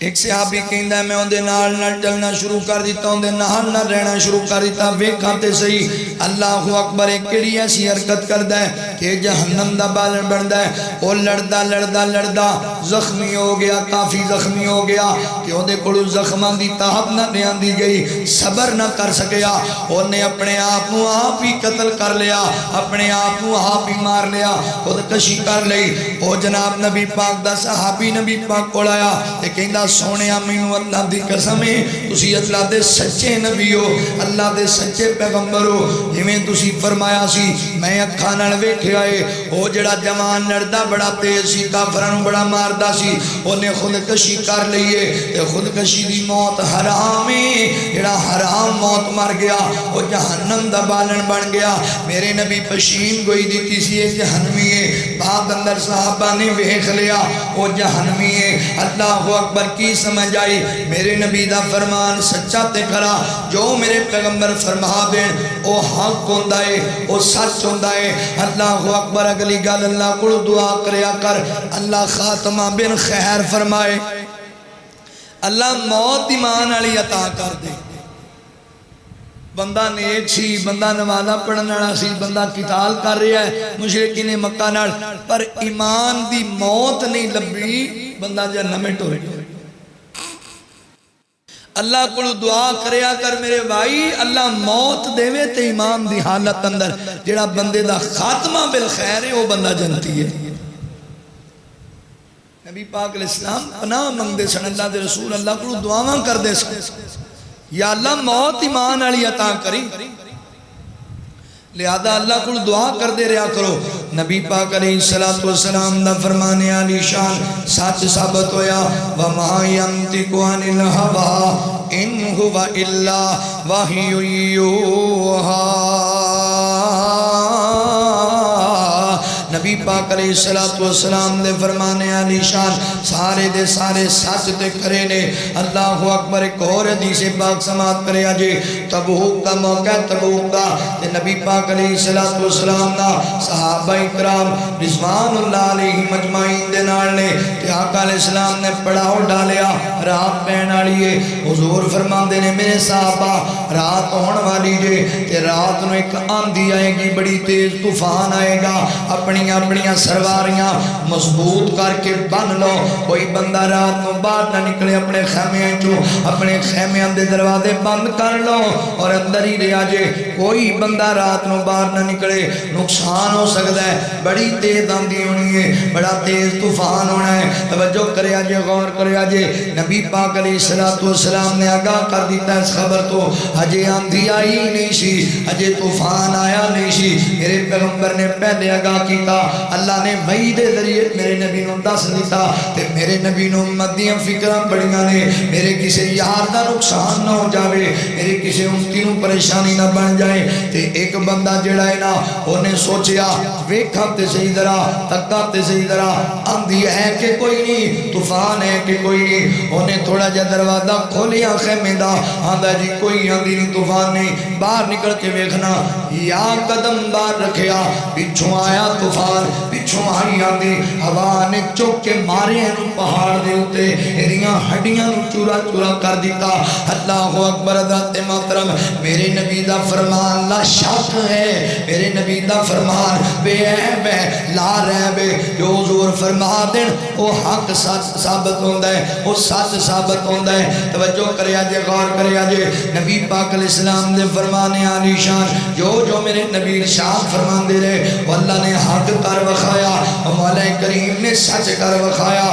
ایک صحابی کہندہ ہے میں اندے نال نہ چلنا شروع کر دیتا اندے نال نہ رہنا شروع کر دیتا. ویکھاتے صحیح اللہ اکبر ایک کڑی ایسی حرکت کردہ ہے کہ جہنم دا بالن بندہ ہے. وہ لڑدا زخمی ہو گیا, کافی زخمی ہو گیا کہ اندے کڑو زخمان دی تاہب نہ دیان دی گئی, صبر نہ کر سکیا. انہیں اپنے آپوں آپ ہی قتل کر لیا, اپنے آپوں آپ ہی مار لیا, خودکشی کر لئی. وہ جناب نبی پاک دا صحابی نبی پاک کو لایا تے کہندہ سونے آمینو اللہ دی قسم ہے تسی اللہ دے سچے نبی ہو, اللہ دے سچے پیغمبر ہو. جویں تسی فرمایا سی میں اکھاں نال ویکھے آئے او جڑا جوان لڑدا بڑا تیز سی کافراں بڑا ماردا سی اونے خودکشی کر لئیے تے خودکشی دی موت حرام ہے. جڑا حرام موت مر گیا او جہنم دا بالن بن گیا. میرے نبی پشین گوئی دیتی سی ایک جہنمی ہے. بعد اندر صحابہ نے ویکھ لیا او جہنمی ہے. اللہ اکبر کی سمجھ آئی میرے نبی دا فرمان سچا تے کھرا. جو میرے پیغمبر فرما دین او حق ہوندائے او سچ ہوندائے. اللہ اکبر. اگلی گل اللہ کو دعا کریا کر اللہ خاتمہ بن خیر فرمائے, اللہ موت ایمان علی عطا کر دے. بندہ نیک سی, بندہ نمازہ پڑھنے والا سی, بندہ قتال کر رہا ہے مشرکین مکہ نال, پر ایمان دی موت نہیں لبھی, بندہ جہنم میں ٹورے. اللہ کو دعا کریا کر میرے بھائی اللہ موت دے وے تے ایمان دی حالت اندر جڑا بندے دا خاتمہ بالخیر ہے وہ بندہ جنتی ہے. نبی پاک علیہ السلام پناہ منگ دے سن اللہ دے رسول اللہ کو دعاواں کر دے سن یا اللہ موت ایمان علی عطا کری. لہذا اللہ کو دعا کر دے رہا کرو. نبی پاک علیہ السلام دا فرمانے علی شان سچ ثابت ہویا وَمَا يَنْتِقُ عَنِ الْهَوَىٰ إِنْ هُوَ إِلَّا وَحْيٌ يُوحَىٰ. نبی پاک علیہ السلام دے فرمانے علی شان سارے دے سارے سچ تے کرے نے. اللہ اکبر. ایک اور حدیث پاک سماعت کرے آجے. تبوک کا موقع تبوک کا نبی پاک علیہ السلام نا صحابہ اکرام رضوان اللہ علیہ مجمعین دے دے نال نے تے آقا علیہ السلام نے پڑاؤ ڈالیا رات پہن والی ہے حضور فرماندے نے میرے صحابہ رات ہون والی جے تے رات نو ایک آندھی آئے گی بڑی تیز طوفان آئے گا اپنی سرواریاں مضبوط کر کے بن لو کوئی بندہ رات نو باہر نہ نکلے اپنے خیمیاں چوں اپنے خیمیاں دے دروازے بند کر لو اور اندر ہی رہا جے کوئی بندہ رات نو باہر نہ نکلے نقصان ہو سکتا ہے بڑی تیز آندھی ہونی ہے بڑا تیز طوفان ہونا ہے توجہ کریا جے غور کریا جے نبی پاک علیہ السلام نے آگاہ کر دیتا ہے اس خبر تو ہجے آندھی آئی نہیں سی ہجے طوفان آیا نہیں سی میرے پیغمبر نے پہلے آگاہ کیتا اللہ نے وحی دے ذریعے میرے نبی نو دس دیتا تے میرے نبی نو امت دیاں فکراں بڑیاں نے میرے کسی یار دا نقصان نہ ہو جاوے میرے کسی امتی نو پریشانی نہ بن جائے تے ایک بندہ جڑا ہے نا انہیں سوچیا ویکھا تے صحیح ذرا تکا تے صحیح ذرا آندھی ہے کہ کوئی نہیں طوفان ہے کہ کوئی نہیں انہیں تھوڑا جا دروازہ کھولیا خیمے دا آندھا جی کوئی آندھی نہیں طوفان نہیں باہر نکل کے ویکھنا یا قدم باہر رکھیا پچھوں آیا طوفان پچھوں آئی آندھی ہوا نے چوک کے مارے ہیں پہاڑ دے ہوتے ایریاں ہڈیاں چورا چورا کر دیتا اللہ اکبر حضرت محترم میرے نبی دا فرمان لا شک ہے میرے نبی دا فرمان بے عیب ہے لا ریب ہے جو حضور فرما دین وہ حق سچ ثابت ہوندہ ہے وہ سچ ثابت ہوندہ ہے توجہ کریا جے غور کریا جے نبی پاک علیہ السلام دے فرمانے عالی شان جو میرے نبی ارشاد فرمان دے رہے وہ اللہ نے حق کر وخایا مولا کریم نے سچ کر وخایا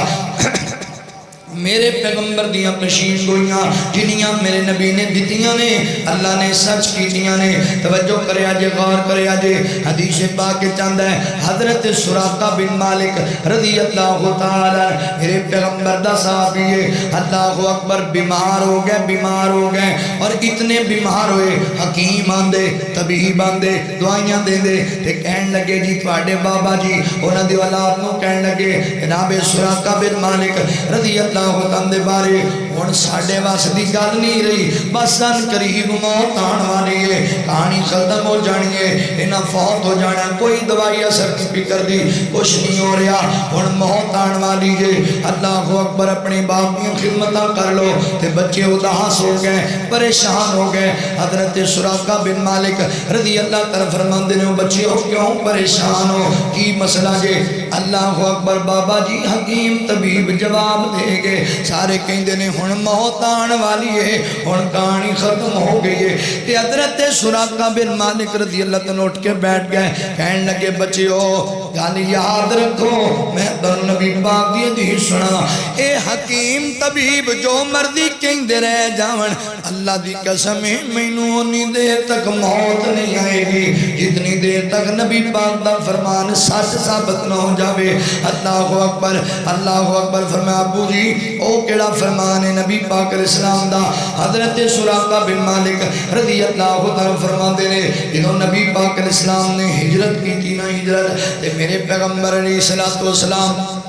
میرے پیغمبر دیاں پشین گوئیاں جنیاں میرے نبی نے دیتیاں نے اللہ نے سچ کیتیاں نے توجہ کریا جے غور کریا جے حدیث پاک چاند ہے حضرت سراقہ بن مالک رضی اللہ تعالی میرے پیغمبر دا صحابی ہے اللہ اکبر بیمار ہو گئے اور اتنے بیمار ہوئے حکیم آندے طبیب آندے دعائیاں دے دے تے کہن لگے جی تواڈے بابا جی انہاں دی اولاد نو کہن لگے جناب سراقہ بن مالک رضی اللہ دے بارے ہن ساڈے واسطے دی گل نہیں رہی بس ان قریب موت آن والی ہے کہانی ختم ہو جانی ہے انہاں فوت ہو جانا کوئی دوائی اثر نہیں کر دی کچھ نہیں ہو رہا ہن موت آن والی ہے اللہ اکبر اپنے باپ کی خدمتاں کر لو تے بچے اداس ہو گئے پریشان ہو گئے حضرت سراقہ بن مالک رضی اللہ تعالی فرماندے نے بچے ہو کیوں پریشان ہو کی مسئلہ جے اللہ اکبر بابا جی حکیم طبیب جواب دے گے سارے کہندے نے ہن موت آن والی ہے ہن کہانی ختم ہو گئی ہے تے حضرت سراقہ بن مالک رضی اللہ تعالی اٹھ کے بیٹھ گئے کہنے لگے بچیو یعنی یاد رکھو میں تن نبی پاک دی حدیث سنا اے حکیم طبیب جو مرضی کہندے رہ جاون اللہ دی قسم مینوں انی دیر تک موت نہیں آئے گی جتنی دیر تک نبی پاک دا فرمان سچ ثابت نہ ہو جاوے اللہ اکبر فرمایا ابو جی او کیڑا فرمان ہے نبی پاک علیہ السلام دا حضرت سراقہ بن مالک رضی اللہ تعالی فرماندے نے جنہوں نبی پاک علیہ السلام نے ہجرت کی تھی نا ہجرت تے میرے پیغمبر علیہ السلام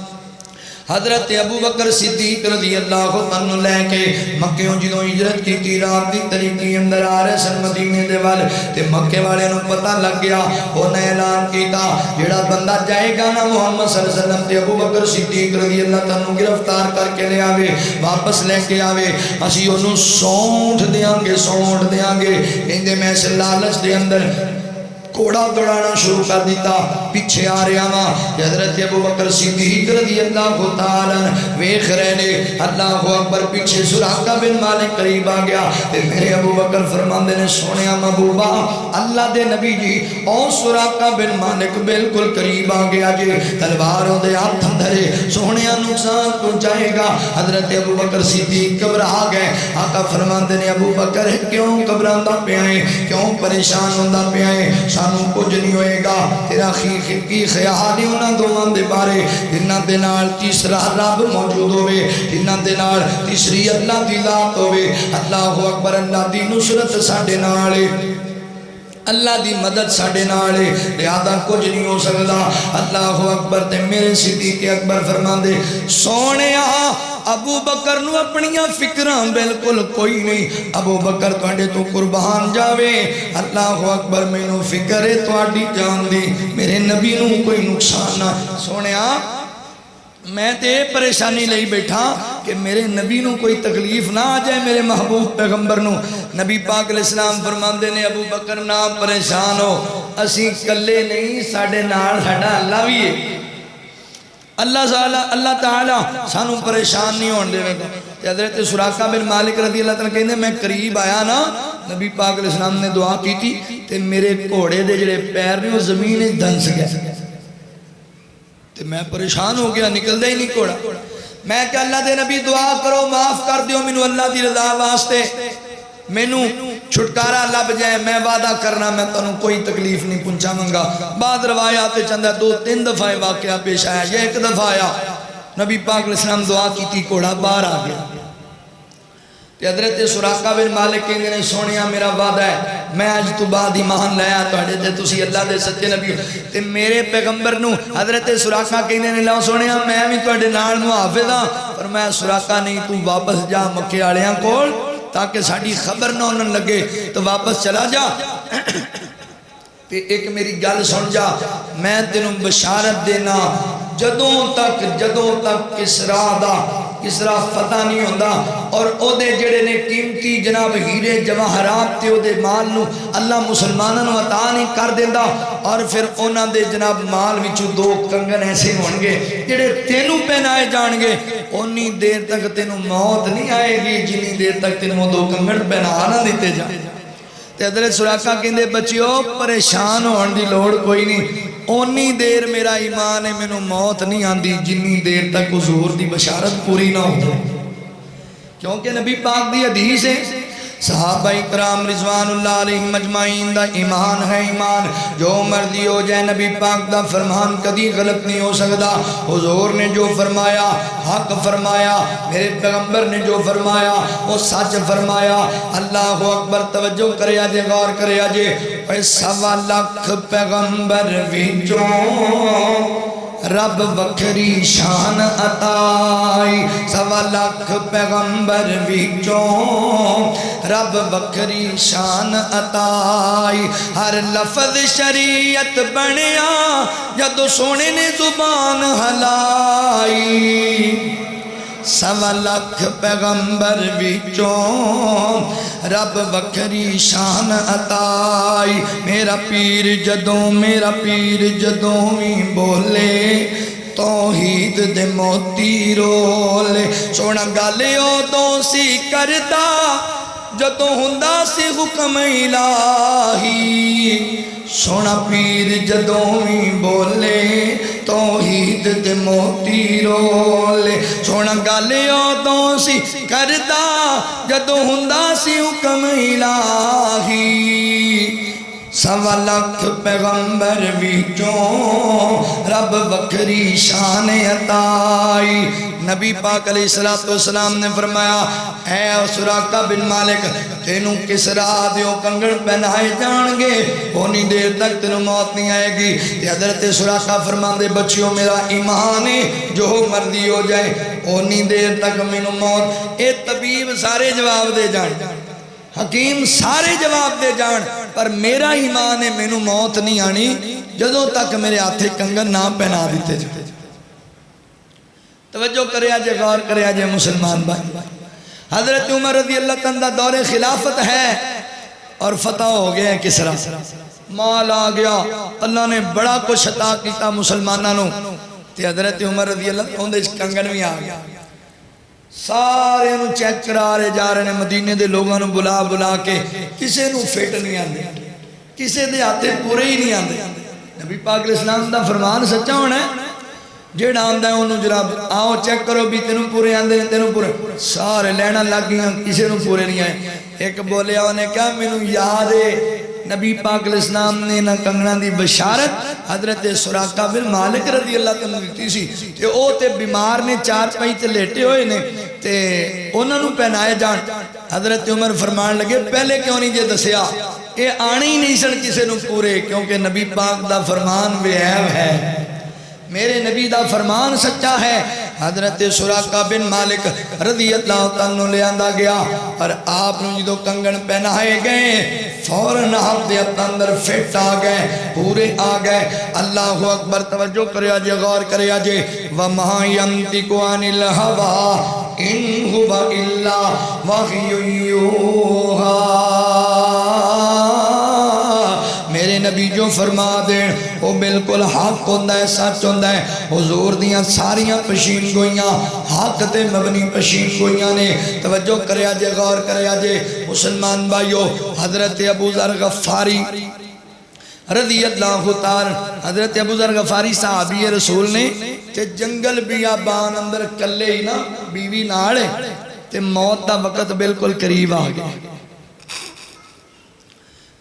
حضرت ابو بکر صدیق رضی اللہ عنہ لے کے مکہ جدوں ہجرت کی تھی رات دی طریقے اندر آ رہے سن مدینے دے وال تے مکے والے نوں پتہ لگ گیا انہیں اعلان کیتا جڑا بندہ جائے گا نا محمد صلی اللہ علیہ وسلم تے ابو بکر صدیق رضی اللہ عنہ گرفتار کر کے لے آوے واپس لے کے آوے اسی انہوں سونٹ دیاں گے کہندے میں اس لالچ دے اندر کوڑا دوڑانا شروع کر دیتا پیچھے آ رہا ماں حضرت ابو بکر صدیق رضی اللہ تعالیٰ ویخ رہنے اللہ اکبر پیچھے سراقہ بن مالک قریب آ گیا پھر میرے ابو بکر فرماندے نے سونیا محبوبہ اللہ دے نبی جی او سراقہ بن مالک بالکل قریب آ گیا جی تلواروں دے ہاتھ اندرے سونیا نقصان پہنچائے گا حضرت ابو بکر صدیق گھبرا گئے آقا فرماندے نے ابو بکر کیوں گھبراندا پیا ہے کیوں پریشان ہوندا پیا ہے سانوں کچھ نہیں ہوئے گا تیرا کی خیال ہی انہاں دوواں دے بارے جنہاں دے نال تیسرا رب موجود ہوئے جنہاں دے نال تیسری اللہ دی ذات ہوئے اللہ اکبر اللہ دی نصرت ساڈے نال اللہ دی مدد ساڈے نال ہے لہذا کچھ نہیں ہو سکدا اللہ اکبر تے میرے صدیق اکبر فرماندے سونیا ابو بکر نو اپنیاں فکراں بالکل کوئی نہیں ابو بکر تواڈے تو قربان جاوے اللہ اکبر مینوں فکر ہے تواڈی جان دی میرے نبی نو کوئی نقصان نہ سونیا میں تے پریشانی لئی بیٹھا کہ میرے نبی نو کوئی تکلیف نہ آ جائے، میرے محبوب پیغمبر نو۔ نبی پاک علیہ السلام فرماندے نے ابو بکر نہ پریشان ہو، اسی کلے نہیں، ساڑھے نال ساڑھا اللہ بھی ہے، اللہ تعالیٰ سانو پریشان نہیں ہون دے گا۔ حضرت سراقہ بن مالک رضی اللہ تعالیٰ کہنے میں قریب آیا نا، نبی پاک علیہ السلام نے دعا کی تھی تے میرے گھوڑے دے جڑے پیر نے وہ زمین دھنس گئے تے میں پریشان ہو گیا، نکل دے ہی نہیں گھوڑا۔ میں کہ اللہ دے نبی دعا کرو معاف کر دیو مینوں اللہ دی رضا واسطے، مینوں چھٹکارا لب جائے، میں وعدہ کرنا میں تنوں کوئی تکلیف نہیں پہنچاواں گا۔ بعد روایات چندہ 2-3 دفعہ واقعہ پیش آیا، یہ ایک دفعہ آیا، نبی پاک علیہ السلام دعا کی تھی، گھوڑا باہر آ گیا۔ حضرت سراقہ بن مالک کہندے نے سونیا میرا وعدہ ہے، میں آج تو بعد ایمان لایا تواڈے تے تسی اللہ دے سچے نبی تے میرے پیغمبر نو۔ حضرت سراقہ کہندے نے لو سونیا میں بھی تواڈے نال محافظ ہاں، فرمایا سراقہ نہیں تو واپس جا مکے والیاں کول تاکہ ساڈی خبر نہ انہوں لگے، تو واپس چلا جا تے ایک میری گل سن جا، میں تینوں بشارت دینا جدوں تک کسرا فتح نہیں ہوندہ اور او دے جڑے نے قیمتی جناب ہیرے جواہرات تے او دے مال نو اللہ مسلمانوں نو عطا نہیں کر دیندا، اور پھر انہاں دے جناب مال وچوں 2 کنگن ایسے ہون گے جڑے تینوں پہنائے جان گے، اونی دیر تک تینوں موت نہیں آئے گی جنی دیر تک تینوں 2 کنگن پہنا نہ دیتے جائیں۔ تے حضرت سراقہ کہندے بچیو پریشان ہون دی لوڑ کوئی نہیں، اونی دیر میرا ایمان ہے مینوں موت نہیں آندی جنی دیر تک حضور دی بشارت پوری نہ ہو، کیونکہ نبی پاک دی حدیث ہے، صحابہ اکرام رضوان اللہ علیہم اجمعین دا ایمان ہے ایمان، جو مرضی ہو جائے نبی پاک دا فرمان کدی غلط نہیں ہو سکتا۔ حضور نے جو فرمایا حق فرمایا، میرے پیغمبر نے جو فرمایا وہ سچ فرمایا۔ اللہ اکبر، توجہ کریا جے، غور کریا جے، 1.25 لاکھ پیغمبر وچوں رب وکھری شان عطائی، 1.25 لاکھ پیغمبر وچوں رب وکھری شان عطائی، ہر لفظ شریعت بنیا جدو سونے نے زبان ہلائی، 1.25 لاکھ پیغمبر وچوں رب وکھری شان عطائی۔ میرا پیر جدوں بھی بولے توحید دے موتی رولے، سونا گالے ادوں سی کردا جدوں ہوندا سی حکم الہی، سونا پیر جدوں بھی بولے توحید دے موتی رولے، سونا گالے ادوں سی کردا جدوں ہوندا سی حکم الہی، 1.25 لاکھ پیغمبر وچوں رب وکھری شان عطائی۔ نبی پاک علیہ السلام نے فرمایا اے سراقہ بن مالک تینوں کسرا دیو کنگن پہنائے جان گے، اونی دیر تک تینوں موت نہیں آئے گی۔ حضرت سراقہ فرماندے بچیوں میرا ایمان ہے جو مرضی ہو جائے اونی دیر تک مینوں موت، اے طبیب سارے جواب دے جان، حکیم سارے جواب دے جان، پر میرا ایمان ہے مینوں موت نہیں آنی جدوں تک میرے ہاتھے کنگن نہ پہنا دیتے جائے۔ توجہ کرے آجے، غور کرے آجے مسلمان بھائی، حضرت عمر رضی اللہ تعالیٰ دور خلافت ہے اور فتح ہو گئے ہیں کسرا، مال آ گیا، اللہ نے بڑا کچھ عطا کیتا مسلمانوں، تے حضرت عمر رضی اللہ تعالیٰ کنگن بھی آ گیا، سارے نو چیک کرا رہے جا رہے ہیں، مدینے دے لوگوں نو بلا کے کسے نو فٹ نہیں آندے، کسے دے ہاتھے پورے ہی نہیں آندے۔ نبی پاک علیہ السلام دا فرمان سچا ہونا ہے، جیڑا آندا ہے انہوں جراب آؤ چیک کرو بھی تینوں پورے آندے ہیں، تینوں پورے، سارے لینا لگ گیا، کسے نو پورے نہیں آئے۔ ایک بولے انہیں کہا مینوں یاد ہے نبی پاک علیہ السلام نے نہ کنگنا دی بشارت حضرت سراقہ بن مالک رضی اللہ تعالیٰ دیتی سی، تے او تے بیمار نے 4 پائی تے لیٹے ہوئے نے تے انہوں نے پہنائے جان۔ حضرت عمر فرمان لگے پہلے کیوں نہیں جے دسیا، اے آنے ہی نہیں سن کسے نو پورے، کیونکہ نبی پاک دا فرمان بے عیب ہے، میرے نبی دا فرمان سچا ہے، حضرت سراقہ بن مالک رضی اللہ عنہ لے آندہ گیا اور آپ نے جدو کنگن پہنائے گئے فوراً آپ دے اندر فٹ آ گئے پورے آ گئے اللہ اکبر توجہ کرے آجے غور کرے آجے وَمَا يَنْتِقُ عَنِ الْهَوَىٰ إِنْ هُوَ إِلَّا وَحْيٌ يُوحَىٰ میرے نبی جو فرما دین وہ بالکل حق ہوندہ ہے سچ ہوندہ ہے حضور دیاں ساریاں پشین گوئیاں حق تے مبنی پشین گوئیاں نے توجہ کرے آجے غور کرے آجے مسلمان بھائیو حضرت ابو ذر غفاری رضی اللہ تعالی حضرت ابو ذر غفاری صحابی رسول نے تے جنگل بیابان اندر کلے ہی نا بیوی ناڑے تے موت دا وقت بالکل قریب آ گئے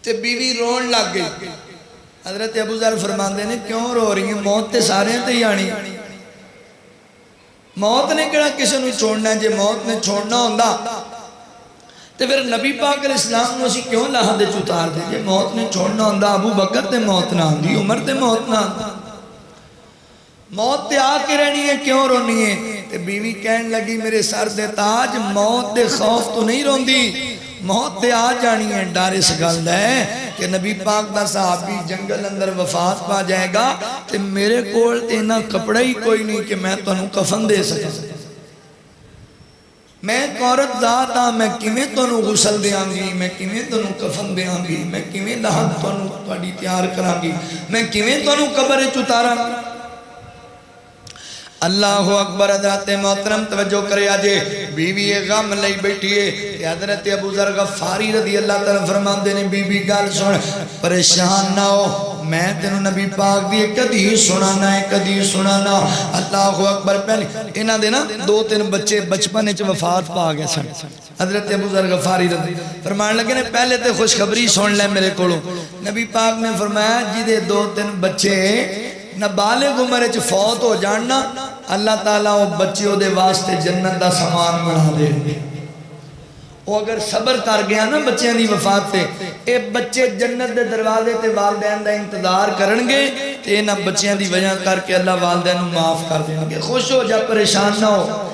تے بیوی رون لگ گئی حضرت ابو ذر فرماندے نے کیوں رو رہی ہیں موت تے سارے ہیں تے ہی آنی موت نے کہا کسی نے چھوڑنا ہے جے موت نے چھوڑنا ہوندہ تے پھر نبی پاک علیہ السلام نے اسی کیوں لاہدے چتار دے جے موت نے چھوڑنا ہوندہ ابو بکر تے موت نہ آندی عمر تے موت نہ آندی موت تے آ کے رہنی ہے کیوں رونی ہے تے بیوی کہن لگی میرے سر دے تاج موت دے خوف تو نہیں روندی موت تے آ جانی ہے ڈر اس گل ہے کہ نبی پاک دا صحابی جنگل اندر وفات پا جائے گا تے میرے کول تے نہ کپڑا ہی کوئی نہیں کہ میں تو انہوں کفن دے سکا میں ایک عورت ذات ہاں میں کیویں تو انہوں غسل دیاں گی میں کیویں تو انہوں کفن دیاں گی میں کیویں لحد تو انہوں تواڈی تیار کراں گی میں کیویں تو انہوں قبر چتاراں اللہ اکبر حضرت محترم توجہ کرے آجے بیوی غم لئی بیٹھیے حضرت ابو ذر غفاری رضی اللہ تعالیٰ فرماندے نے بیوی گال سن پریشان نہ ہو میں تینوں نبی پاک دی کدی سنانا اللہ اکبر پہلے انہاں دے نا 2-3 بچے بچپن وچ وفات پا گئے سن حضرت ابو ذر غفاری رضی فرمان لگے نے پہلے تے خوشخبری سن لے میرے کولوں نبی پاک نے فرمایا جدے 2-3 بچے نابالغ عمر وچ فوت ہو جاننا اللہ تعالیٰ وہ بچے دے واسطے جنت دا سامان بنا دے وہ اگر صبر کر گیا نا بچیاں دی وفات تے اے بچے جنت دے دروازے تے والدین دا انتظار کرنگے تے انہاں بچیاں دی وجہ کر کے اللہ والدین معاف کر دیں گے خوش ہو جا پریشان نہ ہو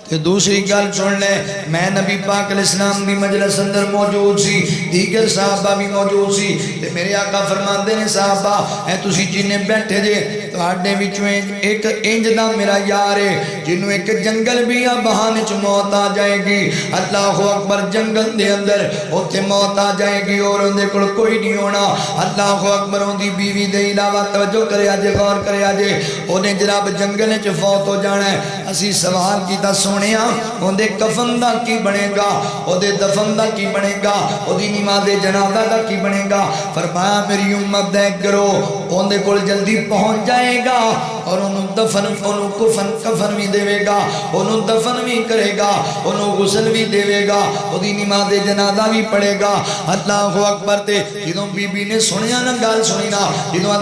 تے دوسری گل سن لے میں نبی پاک علیہ السلام دی مجلس اندر موجود سی دیگر صحابہ بھی موجود سی تے میرے آقا فرماندے نے صحابہ اے تسی جنہیں بیٹھے جے تواڈے وچوں ایک انج دا میرا یار ہے جنوں ایک جنگل بھی بہانے چ موت آ جائے گی اللہ اکبر جنگل دے اندر اوتھے موت آ جائے گی اور اندے کول کوئی نہیں ہونا اللہ اکبر اون دی بیوی دے علاوہ توجہ کرے اجے غور کرے اجے اونے جناب جنگل وچ فوت ہو جانا ہے اسی سوال کیتا سونیا اندے کفن دا کی بنے گا اندے دفن دا کی بنے گا اندی نماز جنازہ دا کی بنے گا فرمایا میری امت دیکھ کرو اندے کول جلدی پہنچ جائے گا اور انہوں دفن انہوں کفن بھی دے گا انہوں دفن بھی کرے گا انہوں غسل بھی دے گا اندی نماز جنازہ بھی پڑھے گا اللہ اکبر تے جدوں بی بی نے سنیا نا گال سنی نا جدوں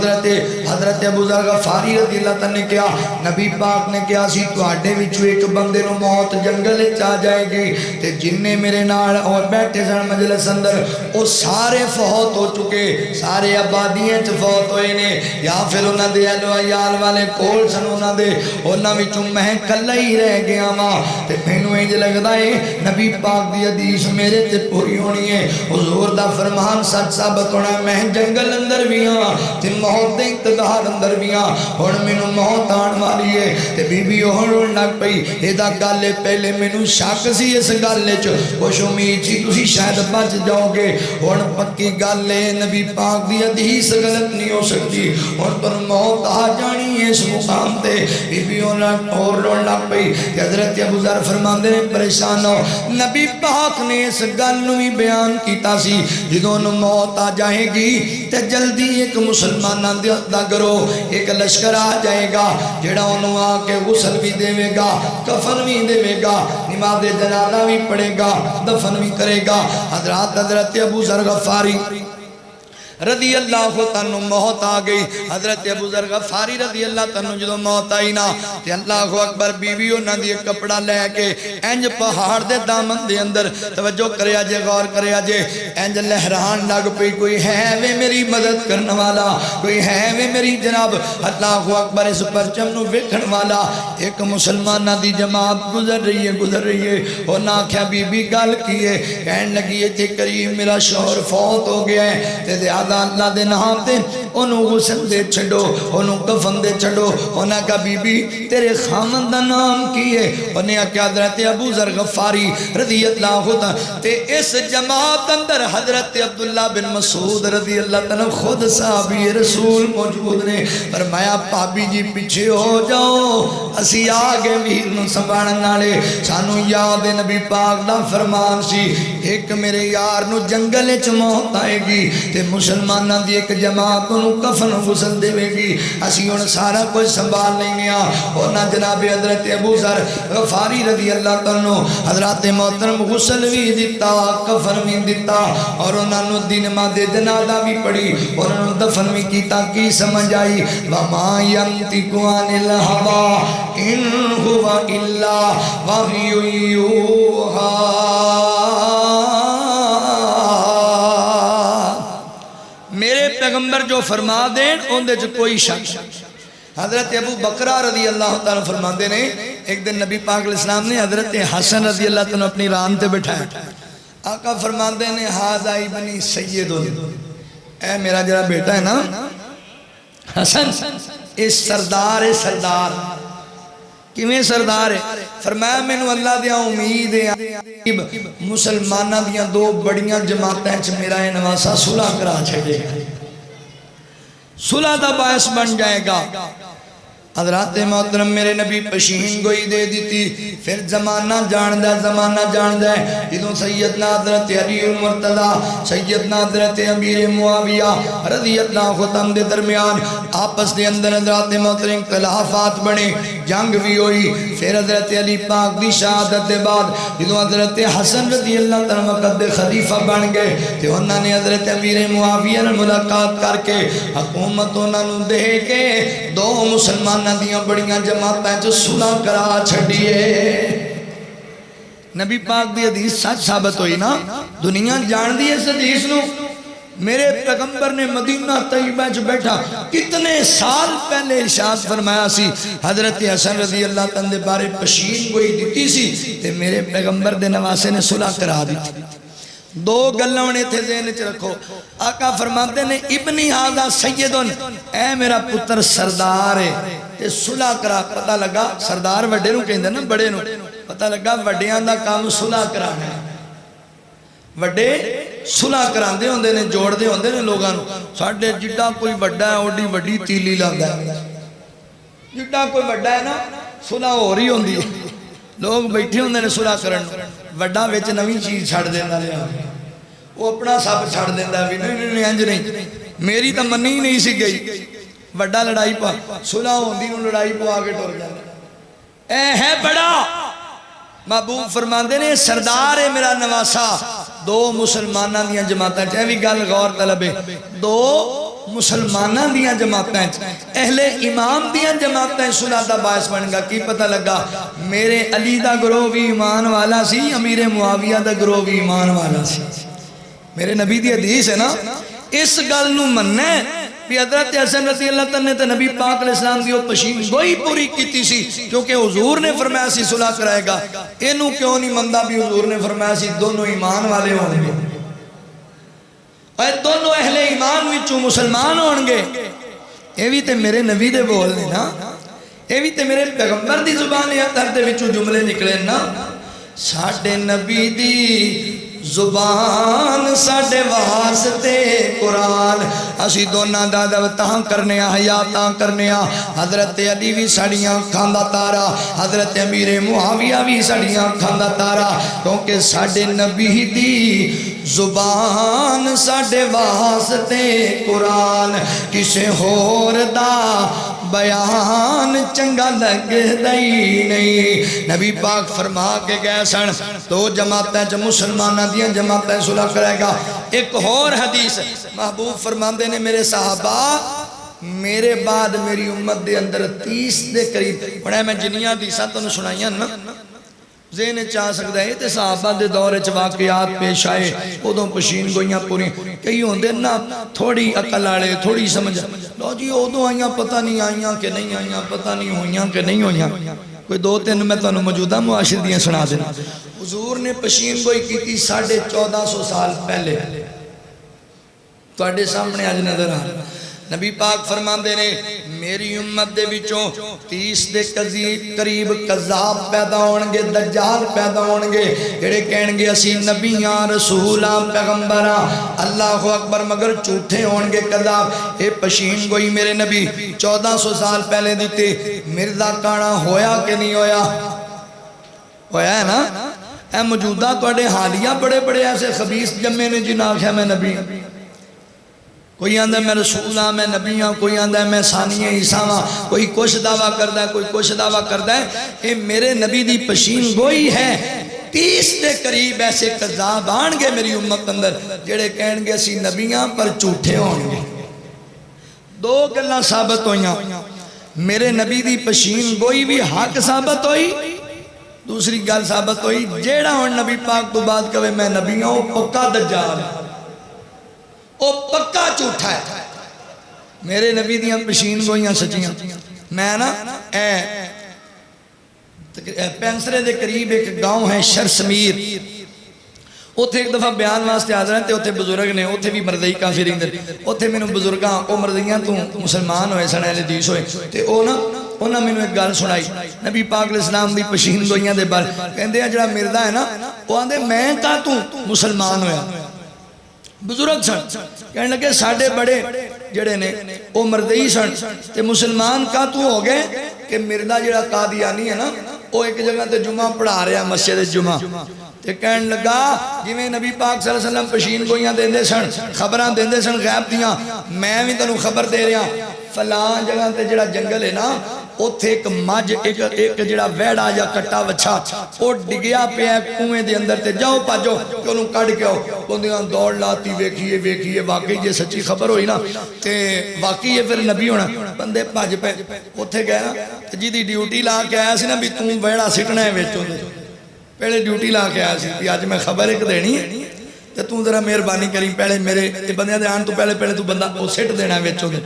حضرت ابو ذر غفاری رضی اللہ تعالیٰ نے کیا نبی پاک نے کیا سی تواڈے وچوں ایک بندے نو موت جنگل چاہ جائے گی تے جننے میرے نال اور بیٹھے سن مجلس اندر وہ سارے فوت ہو چکے سارے آبادیاں چ فوت ہوئے نے یا پھر انہاں دے اہل و عیال والے کول سن انہاں دے انہاں وچوں میں کلا ہی رہ گیا وا تے مینوں انج لگدا ہے نبی پاک دی حدیث میرے تے پوری ہونی ہے حضور دا فرمان سچ ثابت ہونا میں جنگل اندر بھی ہاں تے موت دے انتظار اندر بھی ہاں ہن مینوں موت آن والی ہے تے بی بی ہن لگ پئی ادا گل پہلے مینوں شک سی اس گل وچ کچھ امید سی تسی شاید بچ جاؤ گے ہن پکی گل ہے نبی پاک دی حدیث غلط نہیں ہو سکتی ہن پر موت آ جانی ہے اس مقام تے بیبیوں اور رون لگ پئی حضرت ابو ذر فرماندے نے پریشان ہو نبی پاک نے اس گل نوں بھی بیان کیتا سی جدوں موت آ جائے گی تے جلدی ایک مسلماناں دا گروہ ایک لشکر آ جائے گا جڑا انہوں آ کے غسل بھی دے گا کفن بھی دے گا نماز جنازہ بھی پڑھے گا دفن بھی کرے گا حضرت ابو ذر غفاری رضی اللہ تنو موت آ گئی. حضرت ابو ذر غفاری رضی اللہ تنو جدو موت آئی نا تے اللہ اکبر بیوی انہاں دی کپڑا لے کے انج پہاڑ دے دامن دے اندر توجہ کریا جے غور کریا جے انج لہران لگ پئی کوئی ہے وے میری مدد کرنے والا کوئی ہے وے میری جناب اللہ اکبر اس پرچم نو ویکھن والا. ایک مسلمانہ دی جماعت گزر رہی ہے انہاں آکھیا بی بی گل کیے کہن لگی تے کریم میرا شوہر فوت ہو گیا ہے تے زیادہ اللہ دے نام تے انہوں غسل دے چھڑو انہوں کفن دے چھڑو. انہاں کہا بی بی تیرے خامن دا نام کیے انہاں کہا حضرت ابو ذر غفاری رضی اللہ عنہ تے اس جماعت اندر حضرت عبداللہ بن مسعود رضی اللہ عنہ خود صحابی رسول موجود نے. فرمایا پابی جی پیچھے ہو جاؤ اسی آگے ویر نو سنبھالن والے سانو یاد نبی پاک دا فرمان سی ایک میرے یار نو جنگل وچ موت آئے گی تے مسلماناں دی ایک جماعت نو کفن غسل دے گی اسی ہن سارا کچھ سنبھال لیں گے. انہاں جناب حضرت ابو ذر غفاری رضی اللہ عنہ حضرت محترم غسل بھی دیتا کفن بھی دیتا اور انہاں نو دن دے جنازہ بھی پڑھی اور انہاں نو دفن بھی کیتا. کی سمجھ آئی وما ينطق عن الهوى ان هو الا وحی یوحی. میرے پیغمبر جو فرما دیں ان دے کوئی شک. حضرت ابو بکرہ رضی اللہ تعالیٰ فرما دے نے ایک دن نبی پاک علیہ السلام نے حضرت حسن رضی اللہ تعالیٰ اپنی ران تے بٹھایا. آقا فرما دے نے ہاذا ابنی سید اے میرا جڑا بیٹا ہے نا حسن اس سردار سردار کیویں سردار ہے. فرمایا مینوں اللہ دیا امید ہے مسلمانہ دیا دو بڑیاں جماعتیں چ میرا یہ نواسا صلح کرا چھڑے گا صلح دا باعث بن جائے گا. حضرات محترم میرے نبی پشین گوئی دے دیتی. پھر زمانہ جان دے جدوں سیدنا حضرت علی المرتضی سیدنا حضرت امیر معاویہ رضی اللہ عنہ دے درمیان آپس دے اندر حضرات محترم اختلافات بنے جنگ بھی ہوئی. پھر حضرت علی پاک دی شہادت دے بعد جدوں حضرت حسن رضی اللہ عنہ وقت دے خلیفہ بن گئے تے انہاں نے حضرت امیر معاویہ نال ملاقات کر کے حکومت انہاں نوں دے کے دو مسلمان دیاں بڑیاں جماعتیں جو صلح کرا چھڑیے. نبی پاک دی حدیث سچ ثابت ہوئی نا دنیا جان دی اس حدیث نو. میرے پیغمبر نے مدینہ طیبہ جو بیٹھا کتنے سال پہلے ارشاد فرمایا سی حضرت حسن رضی اللہ عنہ دے بارے پشین گوئی دیتی سی تے میرے پیغمبر دے نواسے نے صلح کرا دی. دو گلونے تھے ذہن چ رکھو. آقا فرماتے نے ابنی ہاذا سیدن اے میرا پتر سردار ہے تے صلح کرا. پتہ لگا سردار وڈے نو کہندے نا بڑے نو پتہ لگا وڈیاں دا کام صلح کرانا ہے. وڈے صلح کراندے ہوندے نے جوڑدے ہوندے نے لوگاں نو. ساڈے جڈا کوئی وڈا ہے اوڈی وڈی تیلی لاندا ہے جڈا کوئی وڈا ہے نا صلح ہو رہی ہوندی ہے لوگ بیٹھے ہوندے نے صلح کرن وڈا وچ نویں چیز چھڑ دیندا لیا وہ اپنا سب چھڑ دیندا بھی نہیں انج نہیں میری تو منی نہیں سی گئی وڈا لڑائی پا صلح ہوندی نوں لڑائی پوا کے ٹر جاندا اے ہے بڑا. محبوب فرماندے نے سردار ہے میرا نواسا دو مسلمانہ دیاں جماعتیں چاہے بھی گل غور طلب ہے دو مسلمانہ دیاں جماعتیں اہل امام دیاں جماعتیں صلح دا باعث بن گا. کی پتہ لگا میرے علی دا گروہ بھی ایمان والا سی امیر معاویہ دا گروہ بھی ایمان والا سی. میرے نبی دی حدیث ہے نا اس گل نو مننے بھی حضرت حسن رضی اللہ عنہ تے نبی پاک علیہ السلام دی پشین گوئی پوری کیتی سی کیونکہ حضور نے فرمایا سی صلح کرائے گا. اینو کیوں نہیں مندا بھی حضور نے فرمایا سی دونوں ایمان والے ہوں گے اور دونوں اہل ایمان وچوں مسلمان ہون گے. اے وی تے میرے نبی دے بول نے نا اے وی تے میرے پیغمبر دی زبان اطہر دے وچوں جملے نکلے نا. ساڈے نبی دی زبان ساڈے واسطے قرآن اسی دونوں دا تاں کرنے حیا تاں کرنے. حضرت علی بھی ساڑیاں کھاندا تارا حضرت امیر معاویہ بھی ساڑیاں کھاندا تارا کیونکہ ساڈے نبی دی زبان ساڈے واسطے قرآن کسے ہور دا بیان چنگا لگے دئی نہیں. نبی پاک فرما کے گئے سن دو جماعتیں جو مسلمانہ دیاں جماعتیں صلح کرے گا. ایک اور حدیث محبوب فرماندے نے میرے صحابہ میرے بعد میری امت دے اندر 30 دے قریب بڑے میں جنیاں حدیثاں تو سنائیاں نا ذہن چاہ سکتا ہے تے صحابہ دے دور چ واقعات پیش آئے ادوں پشین گوئیاں پوری کئی ہوندے نا تھوڑی عقل والے تھوڑی سمجھ لو جی ادوں آئیاں پتہ نہیں آئیاں کہ نہیں آئیاں پتہ نہیں ہوئیاں کہ نہیں ہوئیاں کوئی دو تین میں تانوں موجودہ معاشر دیاں سنا دینا. حضور نے پشین گوئی کی تھی 1450 سال پہلے تواڈے سامنے آج نظر آ. نبی پاک فرماندے نے میری امت دے وچوں 30 دے قریب کذاب پیدا ہونگے دجال پیدا ہونگے جڑے کہن گے اسی نبیاں رسولاں پیغمبراں اللہ اکبر مگر جھوٹے ہونگے کذاب. اے پشین گوئی میرے نبی 1400 سال پہلے دیتے مرزا کانا ہویا کہ نہیں ہویا ہویا ہے نا. اے موجودہ توڑے حالیہ بڑے بڑے ایسے خبیث جمعے نے جناب ہے میں نبی کوئی آندہ میں رسول ہاں میں نبی ہاں کوئی آندہ میں ثانی عیسیٰ ہاں کوئی کچھ دعویٰ کرتا ہے کوئی کچھ دعویٰ کرتا ہے. اے میرے نبی دی پشین گوئی ہے 30 دے قریب ایسے قذاب آنگے میری امت اندر جڑے کہن گے اسی نبیاں پر جھوٹے ہونگے. دو گلاں ثابت ہوئیاں میرے نبی دی پشین گوئی بھی حق ثابت ہوئی. دوسری گل ثابت ہوئی جیڑا ہون نبی پاک تو بعد کہے میں نبی ہوں پکا دجال او پکا جھوٹا ہے. میرے نبی دیاں پشین گوئیاں سچیاں. میں نا پینسرے دے قریب ایک گاؤں ہے شرسمیر اوتھے ایک دفعہ بیان واسطے حاضر ہیں تے اوتھے بزرگ نے اوتھے بھی مردئی کافر رہندے اوتھے مینوں بزرگاں او مردیاں تو مسلمان ہوئے سن اہل حدیث ہوئے تے او نا انہاں مینوں ایک گل سنائی نبی پاک علیہ السلام دی پشین گوئیاں دے بارے کہندے جڑا مردا ہے نا او آندے میں کا تو مسلمان ہویا. بزرگ سن کہنے لگے ساڑھے بڑے جڑے نے وہ مردئی سن تے مسلمان کا تو ہو گئے کہ مردہ جڑا قادیانی ہے نا وہ ایک جگہ تے جمعہ پڑھا رہا مسجد جمعہ تے کہنے لگا جویں نبی پاک صلی اللہ علیہ وسلم پشین گوئیاں دیندے سن خبران دیندے سن غیب دیاں میں بھی تنوں خبر دے رہا فلان جگہ تے جڑا جنگل ہے نا اوتھے ایک مجھ ایک جڑا ویڑا یا کٹا وچھا او ڈگیا پہ ہے کنویں دے اندر تے جاؤ پاجو کہ انہوں کڑ کے آؤ کہندیاں دوڑ لاتی ویکھیے واقعی یہ سچی خبر ہوئی نا تے واقعی یہ پھر نبی ہونا بندے پاج پہ اوتھے گئے نا جی دی ڈیوٹی لا کے آیا سی نا بھی توں ویڑا سٹنا ہے وچوں دے پہلے ڈیوٹی لا کے آیا سی بھی آج میں خبر ایک دینی ہے تے توں ذرا مہربانی کری پہلے میرے بندیاں دے آن تو پہلے تو بندہ او سٹ دینا ہے وچوں دے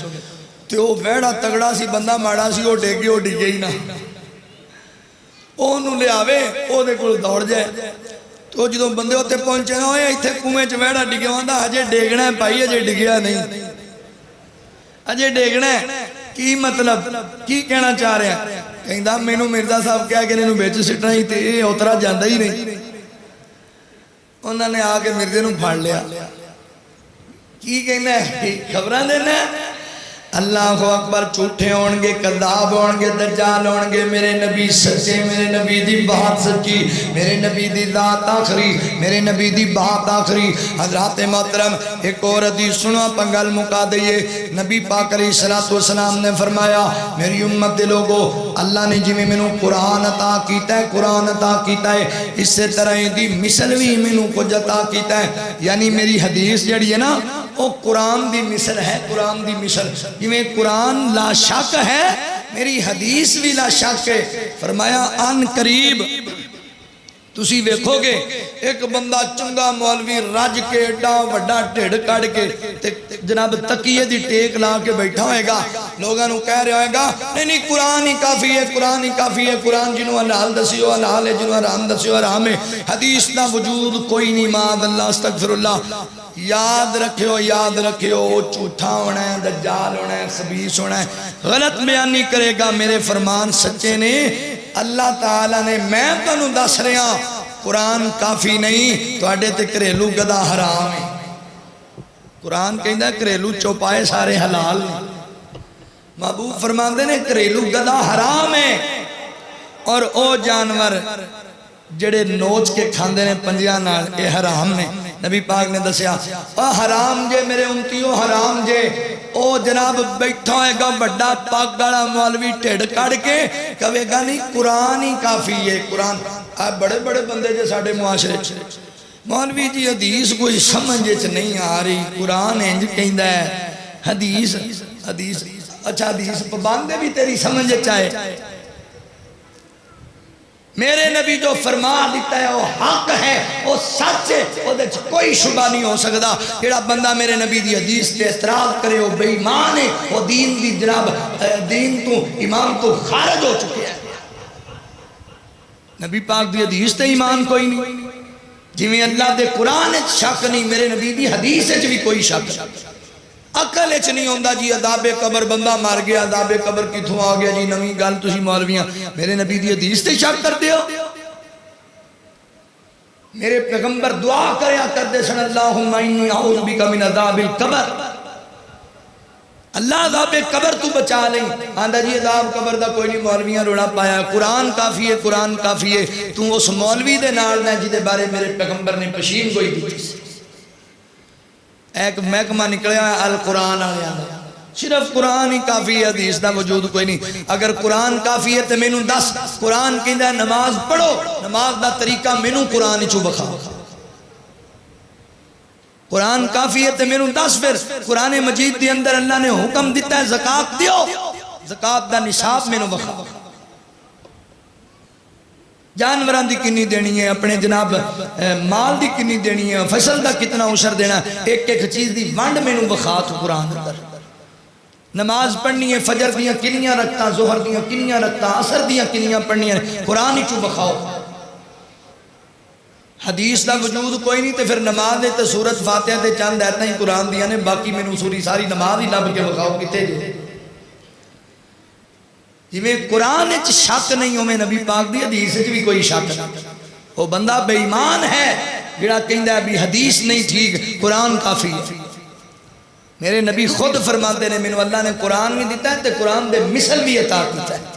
تے وہ ویڑا تگڑا سی بندہ ماڑا سی وہ ڈگے ہی نہ انہوں لے آوے وہ دے کل دوڑ جائے تو جدوں بندے ہوتے پہنچے نا ہوئے ایتھے کنویں چ ویڑا ڈگیا ہوندا اجے ڈیگنا ہے بھائی اجے ڈگیا نہیں اجے ڈیگنا ہے کی مطلب کی کہنا چاہ رہے ہیں کہندا مینوں مرزا صاحب کہا کہ انہوں وچ سٹنا ہی تے اے اترا جاندا ہی نہیں انہوں نے آ کے مرزے نوں پھڑ لیا کی کہنا ہے خبراں دینا ہے اللہ اکبر جھوٹے ہونگے کذاب ہونگے دجال ہونگے میرے نبی سچے میرے نبی دی بات سچی میرے نبی دی ذات آخری میرے نبی دی بات آخری. حضرات محترم ایک اور حدیث سنو پنگل مکا دئیے نبی پاک علیہ السلام نے فرمایا میری امت دے لوگو اللہ نے جی میں منوں قرآن عطا کیتا ہے قرآن عطا کیتا ہے اس سے طرح دی مثل بھی منوں کچھ عطا کیتا ہے یعنی میری حدیث جڑی ہے نا وہ قرآن دی مثل ہے قرآن دی مثل جویں قرآن لا شک ہے میری حدیث بھی لا شک ہے. فرمایا ان قریب تسی ویکھو گے ایک بندہ چنگا مولوی رج کے ایڈا وڈا ڈھڑ کڑ کے جناب تکیے دی ٹیک لا کے بیٹھا ہوئے گا لوگاں نوں کہہ رہا ہوئے گا نہیں قرآن ہی کافی ہے قرآن ہی کافی ہے قرآن جنہوں حلال دسیو حلال ہے جنہوں حرام دسیو حرام ہے حدیث دا وجود کوئی نہیں ماد اللہ استغفر اللہ. یاد رکھیو وہ جھوٹا ہونا ہے دجال ہونا ہے خبیث ہونا ہے غلط بیانی کرے گا میرے فرمان سچے نے اللہ تعالیٰ نے میں تنوں دس رہا قرآن کافی نہیں تو اڈے تے گھریلو گدا حرام ہے. قرآن کہندا گھریلو چوپائے سارے حلال نے محبوب فرماندے نے گھریلو گدا حرام ہے اور او جانور جڑے نوچ کے کھاندے نے پنجیاں نال اے حرام نے. نبی پاک نے دسیا حرام جے میرے امتیوں حرام جے او جناب بیٹھا ہوئے گا بڑا پاک گاڑا مولوی ٹھڑ کڑ کے کہے گا نہیں قرآن ہی کافی ہے قرآن بڑے بڑے بندے جے ساڑھے معاشرے مولوی جی حدیث کوئی سمجھے چھ نہیں آ رہی قرآن انج کہندہ ہے حدیث اچھا حدیث پابندے بھی تیری سمجھے چاہے میرے نبی جو فرما دیتا ہے وہ حق ہے وہ سچ ہے وہ کوئی شبہ نہیں ہو سکتا جڑا بندہ میرے نبی دی حدیث تے اعتراض کرے وہ بے ایمان ہے وہ دین دی جناب دین تو ایمان تو خارج ہو چکے ہیں نبی پاک دی حدیث تے ایمان کوئی نہیں جویں اللہ دے قرآن شک نہیں میرے نبی دی حدیث وچ بھی کوئی شک عقل اچ نہیں ہوندا جی عذاب قبر بندہ مر گیا عذاب قبر کتھوں آ گیا جی نویں گل تسی مولویاں میرے نبی دی حدیث تے شک کردے ہو میرے پیغمبر دعا کریا کردے سن اللہم انی اعوذ بک من عذاب القبر اللہ عذاب قبر تو بچا لیں آندہ جی عذاب قبر دا کوئی نہیں مولویاں روڑا پایا قرآن کافی ہے قرآن کافی ہے تو اس مولوی دے نال نے جدے بارے میرے پیغمبر نے پشین گوئی دی ایک محکمہ نکلیا ہے القرآن آیا صرف قرآن ہی کافی ہے حدیث دا وجود کوئی نہیں اگر قرآن کافی ہے تو میں نوں دس قرآن کہندہ نماز پڑھو نماز دا طریقہ میں نوں قرآن چو بخا قرآن کافی ہے تو میں نوں دس پھر قرآن مجید دی اندر اللہ نے حکم دیتا ہے زکاة دیو زکاة دا نصاب میں نوں بخا جانوران دی کنی دینی ہے اپنے جناب مال دی کنی دینی ہے فصل دا کتنا عشر دینا ایک ایک چیز دی وانڈ میں نوں بخا تو قرآن اندر نماز پڑھنی ہے فجر دیاں کنیاں رکھتا ظہر دیاں کنیاں رکھتا عصر دیاں کنیاں پڑھنی ہے قرآن ہی چو بخاؤ حدیث دا وجود کوئی نہیں تے پھر نماز دے تے سورت فاتحہ تے چند ایتنا ہی قرآن دیاں نے باقی میں نوں سوری ساری نماز ہی لب کے بخاؤ کتے جو جویں قرآن اچ شک نہیں ہوں میں نبی پاک دی حدیث اچ بھی کوئی شک نہیں وہ بندہ بے ایمان ہے جڑا کہندہ ہے بھی حدیث نہیں ٹھیک قرآن کافی ہے میرے نبی خود فرماتے نے منو اللہ نے قرآن بھی دیتا ہے تے قرآن دے مثل بھی عطا کیتا ہے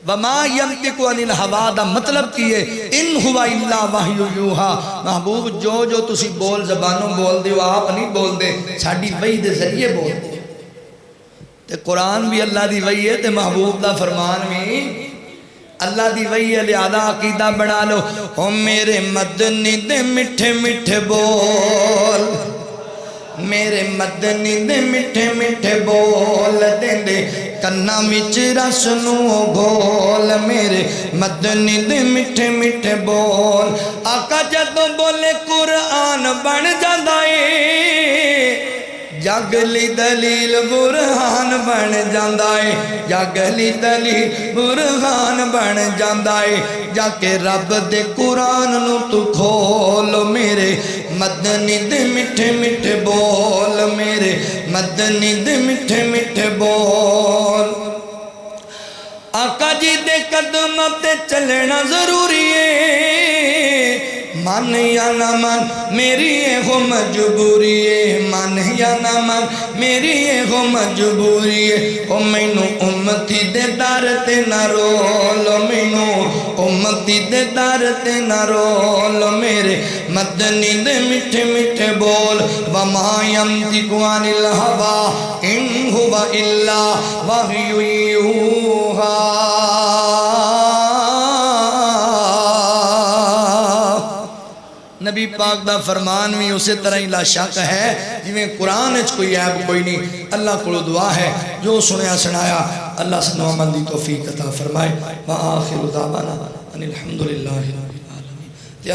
وما ينطق عن الهوى دا مطلب کیے ان هو الا وحی یوحا محبوب جو تسی بول زبانوں بول دے آپ نہیں بول دے ساڈی وحی دے ذریعے بول دے تے قرآن بھی اللہ دی وحی ہے تے محبوب دا فرمان بھی اللہ دی وحی ہے لہذا عقیدہ بنا لو او میرے مدنی دے مٹھے مٹھے بول میرے مدنی دے مٹھے مٹھے بول دے کنا وچ رس نو گھول میرے مدنی دے مٹھے مٹھے بول آقا جدوں بولے قرآن بن جاندا اے جاگلی دلیل برہان بن جاندا اے جاگلی دلیل برہان بن جاندا اے جا کے رب دے قرآن نو تو کھولو میرے مدنی دے مٹھے مٹھے بول میرے مدنی دے مٹھے مٹھے بول آقا جی دے قدم تے چلنا ضروری ہے من یا نہ من میری ہو مجبوری ہے من یا نہ من میری ہو مجبوری ہے او مینوں امتی دے در تے نہ رولو مینوں امتی دے در تے نہ رولو میرے مدنی دے مٹھے مٹھے بول وما ينطق عن الهوى ان هو الا وحی یوحا نبی پاک دا فرمان بھی اسی طرح ہی لا شک ہے جویں قرآن اچ کوئی عیب کوئی نہیں اللہ کو دعا ہے جو سنیا سنایا اللہ سنو عمل دی توفیق عطا فرمائے وآخر دعوانا ان الحمدللہ رب العالمین